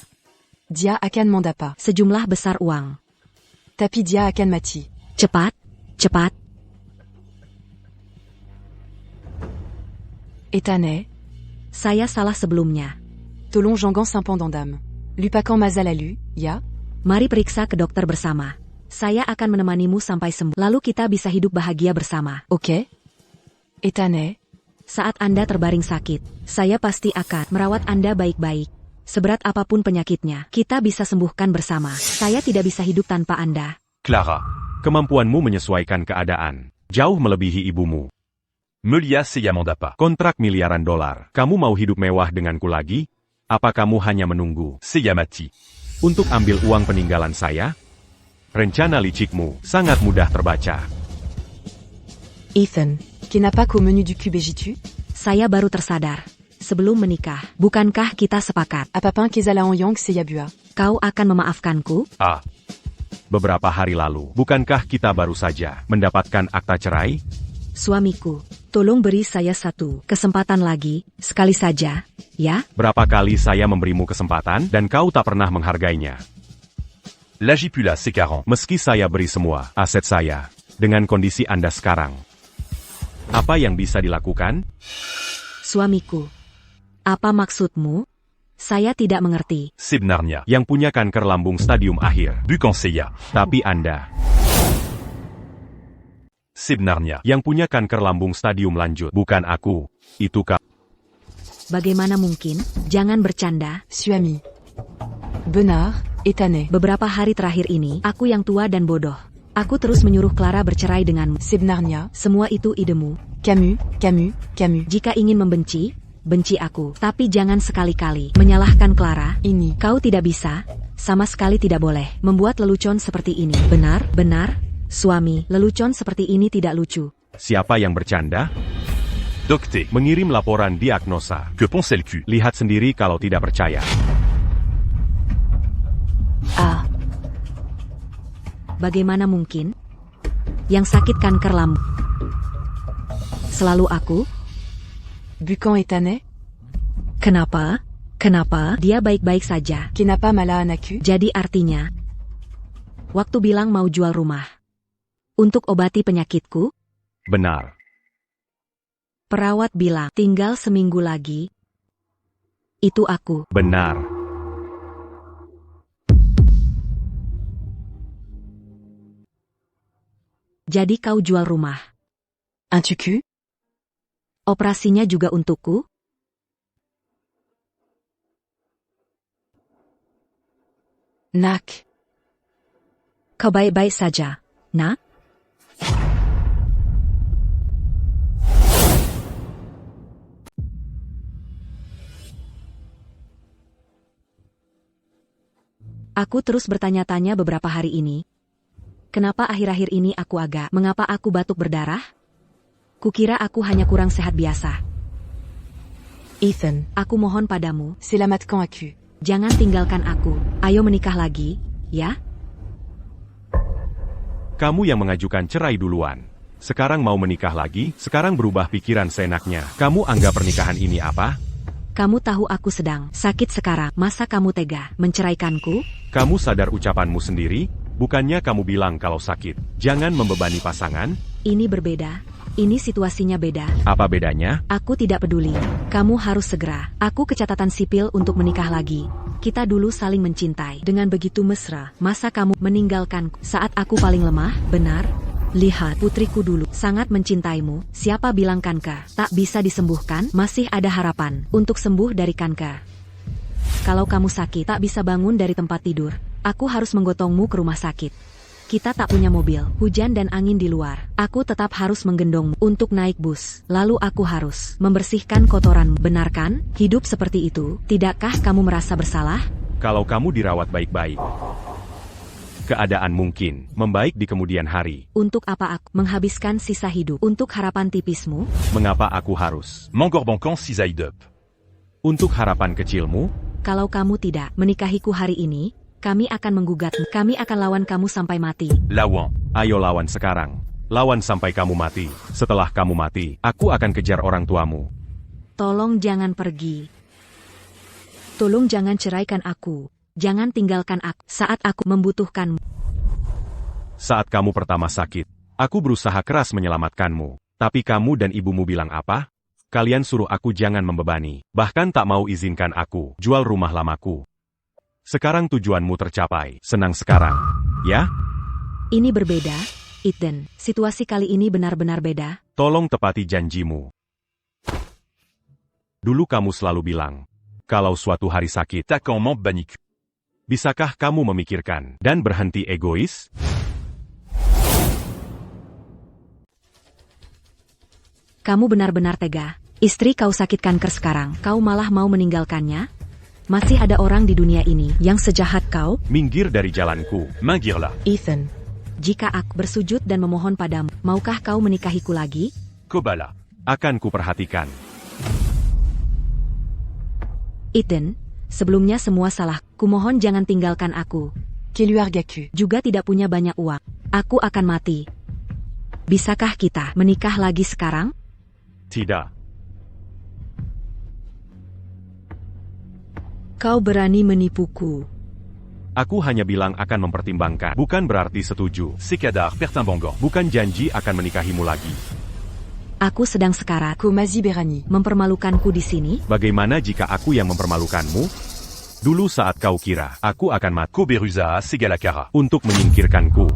Dia akan mendapa. Sejumlah besar uang. Tapi dia akan mati. Cepat. Ethan. Saya salah sebelumnya. Tolong jangan simpan dendam. Lupakan masa lalu, ya? Mari periksa ke dokter bersama. Saya akan menemanimu sampai sembuh. Lalu kita bisa hidup bahagia bersama. Oke. Ethan. Saat Anda terbaring sakit, saya pasti akan merawat Anda baik-baik. Seberat apapun penyakitnya, kita bisa sembuhkan bersama. Saya tidak bisa hidup tanpa Anda. Clara. Kemampuanmu menyesuaikan keadaan jauh melebihi ibumu. Melia Seyamandapa. Kontrak miliaran dolar. Kamu mau hidup mewah denganku lagi? Apa kamu hanya menunggu Seyamati. untuk ambil uang peninggalan saya? Rencana licikmu sangat mudah terbaca. Ethan. Qui n'a pas qu'au menu du QBJ-tu? Saya baru tersadar. Sebelum menikah, bukankah kita sepakat? Apapin Kezala Yang Seyabua. Kau akan memaafkanku? Ah. Beberapa hari lalu, bukankah kita baru saja mendapatkan akta cerai? Suamiku, tolong beri saya satu kesempatan lagi, sekali saja, ya? Berapa kali saya memberimu kesempatan dan kau tak pernah menghargainya. L'Agipula C40. Meski saya beri semua aset saya, dengan kondisi Anda sekarang, apa yang bisa dilakukan? Suamiku, apa maksudmu? Saya tidak mengerti. Sebnarnia. Yang punya kanker lambung stadium akhir. Bukanseya. Tapi Anda, Sebnarnia. yang punya kanker lambung stadium lanjut, bukan aku. Itu kau. Bagaimana mungkin? Jangan bercanda. Suami. Bernard. Étané. Beberapa hari terakhir ini, aku yang tua dan bodoh. Aku terus menyuruh Clara bercerai denganmu. Sebnarnia. Semua itu idemu. Camus, Camus, Camus. Jika ingin membenci, benci aku. Tapi jangan sekali-kali menyalahkan Clara. Ini. Kau tidak bisa, sama sekali tidak boleh, membuat lelucon seperti ini. Benar, benar, suami, lelucon seperti ini tidak lucu. Siapa yang bercanda? Docté. Mengirim laporan diagnosa. Que ponce le cul. Lihat sendiri kalau tidak percaya. Ah. Bagaimana mungkin? Yang sakit kanker lambung. Selalu aku? Bucan Étané. Kenapa? Kenapa? Dia baik-baik saja. Kenapa malah anakku? Jadi artinya, waktu bilang mau jual rumah. Untuk obati penyakitku, Benar. perawat bilang tinggal seminggu lagi. Itu aku. Benar. Jadi kau jual rumah. Un tucu? Operasinya juga untukku? Nak. Kau baik-baik saja, nak? Aku terus bertanya-tanya beberapa hari ini. Kenapa akhir-akhir ini aku agak, mengapa aku batuk berdarah? Kukira aku hanya kurang sehat biasa. Ethan. Aku mohon padamu, Selamatkan aku. jangan tinggalkan aku. Ayo menikah lagi, ya? Kamu yang mengajukan cerai duluan. Sekarang mau menikah lagi, sekarang berubah pikiran seenaknya. Kamu anggap pernikahan ini apa? Kamu tahu aku sedang sakit sekarang. Masa kamu tega menceraikanku? Kamu sadar ucapanmu sendiri? Bukannya kamu bilang kalau sakit. Jangan membebani pasangan? Ini berbeda. Ini situasinya beda. Apa bedanya? Aku tidak peduli. Kamu harus segera. Aku ke catatan sipil untuk menikah lagi. Kita dulu saling mencintai. Dengan begitu mesra, masa kamu meninggalkanku saat aku paling lemah? Benar? Lihat, putriku dulu sangat mencintaimu. Siapa bilang kanker tak bisa disembuhkan? Masih ada harapan untuk sembuh dari kanker. Kalau kamu sakit tak bisa bangun dari tempat tidur, aku harus menggotongmu ke rumah sakit. Kita tak punya mobil, hujan dan angin di luar. Aku tetap harus menggendongmu untuk naik bus. Lalu aku harus membersihkan kotoranmu. Benar kan? Hidup seperti itu. Tidakkah kamu merasa bersalah? Kalau kamu dirawat baik-baik, keadaan mungkin membaik di kemudian hari. Untuk apa aku menghabiskan sisa hidup untuk harapan tipismu? Mengapa aku harus? Mangorbancan cisaille d'up. Untuk harapan kecilmu? Kalau kamu tidak menikahiku hari ini, kami akan menggugatmu. Kami akan lawan kamu sampai mati. Lawan. Ayo lawan sekarang. Lawan sampai kamu mati. Setelah kamu mati, aku akan kejar orang tuamu. Tolong jangan pergi. Tolong jangan ceraikan aku. Jangan tinggalkan aku saat aku membutuhkanmu. Saat kamu pertama sakit, aku berusaha keras menyelamatkanmu. Tapi kamu dan ibumu bilang apa? Kalian suruh aku jangan membebani. Bahkan tak mau izinkan aku jual rumah lamaku. Sekarang tujuanmu tercapai. Senang sekarang, ya? Ini berbeda, Ethan. Situasi kali ini benar-benar beda. Tolong tepati janjimu. Dulu kamu selalu bilang, kalau suatu hari sakit, Taquant m'en banicu. bisakah kamu memikirkan dan berhenti egois? Kamu benar-benar tega. Istri kau sakit kanker sekarang, kau malah mau meninggalkannya? Masih ada orang di dunia ini yang sejahat kau? Minggir dari jalanku. Minguir là. Ethan. Jika aku bersujud dan memohon padamu, maukah kau menikahiku lagi? Kobala. Akan kuperhatikan. Ethan, sebelumnya semua salah. Kumohon jangan tinggalkan aku. Keluargaku. Juga tidak punya banyak uang. Aku akan mati. Bisakah kita menikah lagi sekarang? Tidak. Kau berani menipuku. Aku hanya bilang akan mempertimbangkan. Bukan berarti setuju. Sekadar pertimbangan. Bukan janji akan menikahimu lagi. Aku sedang sekarat. Komazi Berani. Mempermalukanku di sini? Bagaimana jika aku yang mempermalukanmu? Dulu saat kau kira aku akan mati Koberuza Segalacara. untuk menyingkirkanku.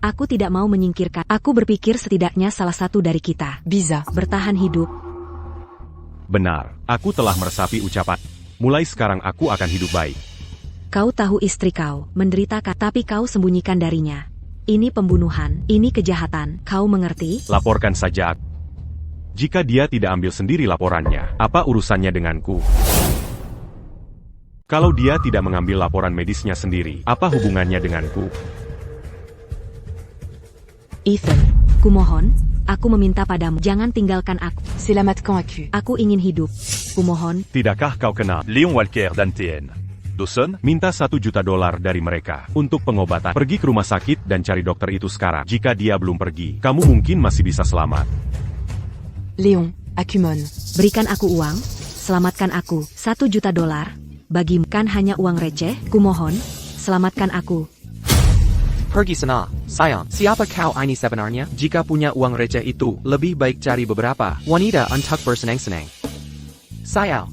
Aku tidak mau menyingkirkan. Aku berpikir setidaknya salah satu dari kita Biza. bertahan hidup. Benar, aku telah meresapi ucapan. Mulai sekarang aku akan hidup baik. Kau tahu istri kau menderita tapi kau sembunyikan darinya. Ini pembunuhan, ini kejahatan, kau mengerti? Laporkan saja. Jika dia tidak ambil sendiri laporannya, apa urusannya denganku? Kalau dia tidak mengambil laporan medisnya sendiri, apa hubungannya denganku? Ethan, kumohon, aku meminta padamu, jangan tinggalkan aku. Selamatkan aku. Aku ingin hidup. Kumohon, Tidakkah kau kenal? Léon Walker d'Antn. Dawson? Minta $1 juta dari mereka untuk pengobatan. Pergi ke rumah sakit dan cari dokter itu sekarang. Jika dia belum pergi, kamu mungkin masih bisa selamat. Léon, Akumon. berikan aku uang, selamatkan aku. $1 juta. Bagimu kan hanya uang receh, kumohon, selamatkan aku. Pergi sana, sayang. Siapa kau ini sebenarnya? Jika punya uang receh itu, lebih baik cari beberapa wanita untuk bersenang-senang. Sayang.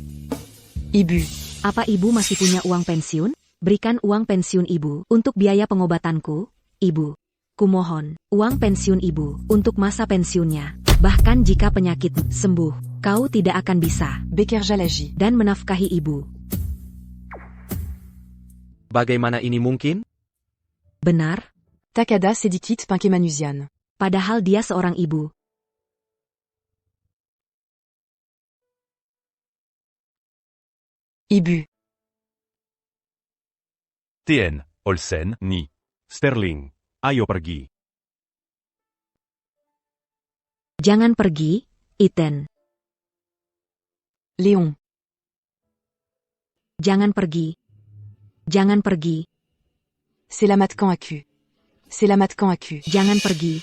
Ibu. Apa ibu masih punya uang pensiun? Berikan uang pensiun ibu untuk biaya pengobatanku, ibu. Kumohon, uang pensiun ibu untuk masa pensiunnya. Bahkan jika penyakit sembuh, kau tidak akan bisa Becker Jalagi. dan menafkahi ibu. Bagaimana ini mungkin? Benar, Takada Sedikit Pinkemanusian. padahal dia seorang ibu. Ibu. TN. Olsen, Ni. Sterling, ayo pergi. Jangan pergi, Ethan. Léon. Jangan pergi. Jangan pergi. Selamatkan aku. Selamatkan aku. Jangan pergi.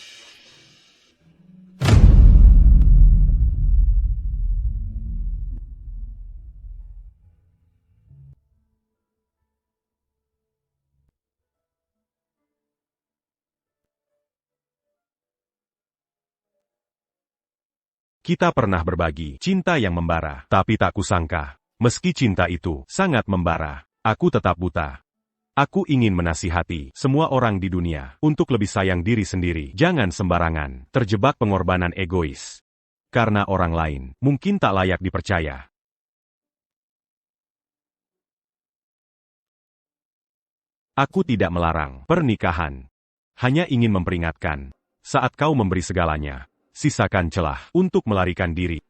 Kita pernah berbagi cinta yang membara, tapi tak kusangka. Meski cinta itu sangat membara, aku tetap buta. Aku ingin menasihati semua orang di dunia untuk lebih sayang diri sendiri. Jangan sembarangan terjebak pengorbanan egois. Karena orang lain mungkin tak layak dipercaya. Aku tidak melarang pernikahan. Hanya ingin memperingatkan, saat kau memberi segalanya, sisakan celah untuk melarikan diri.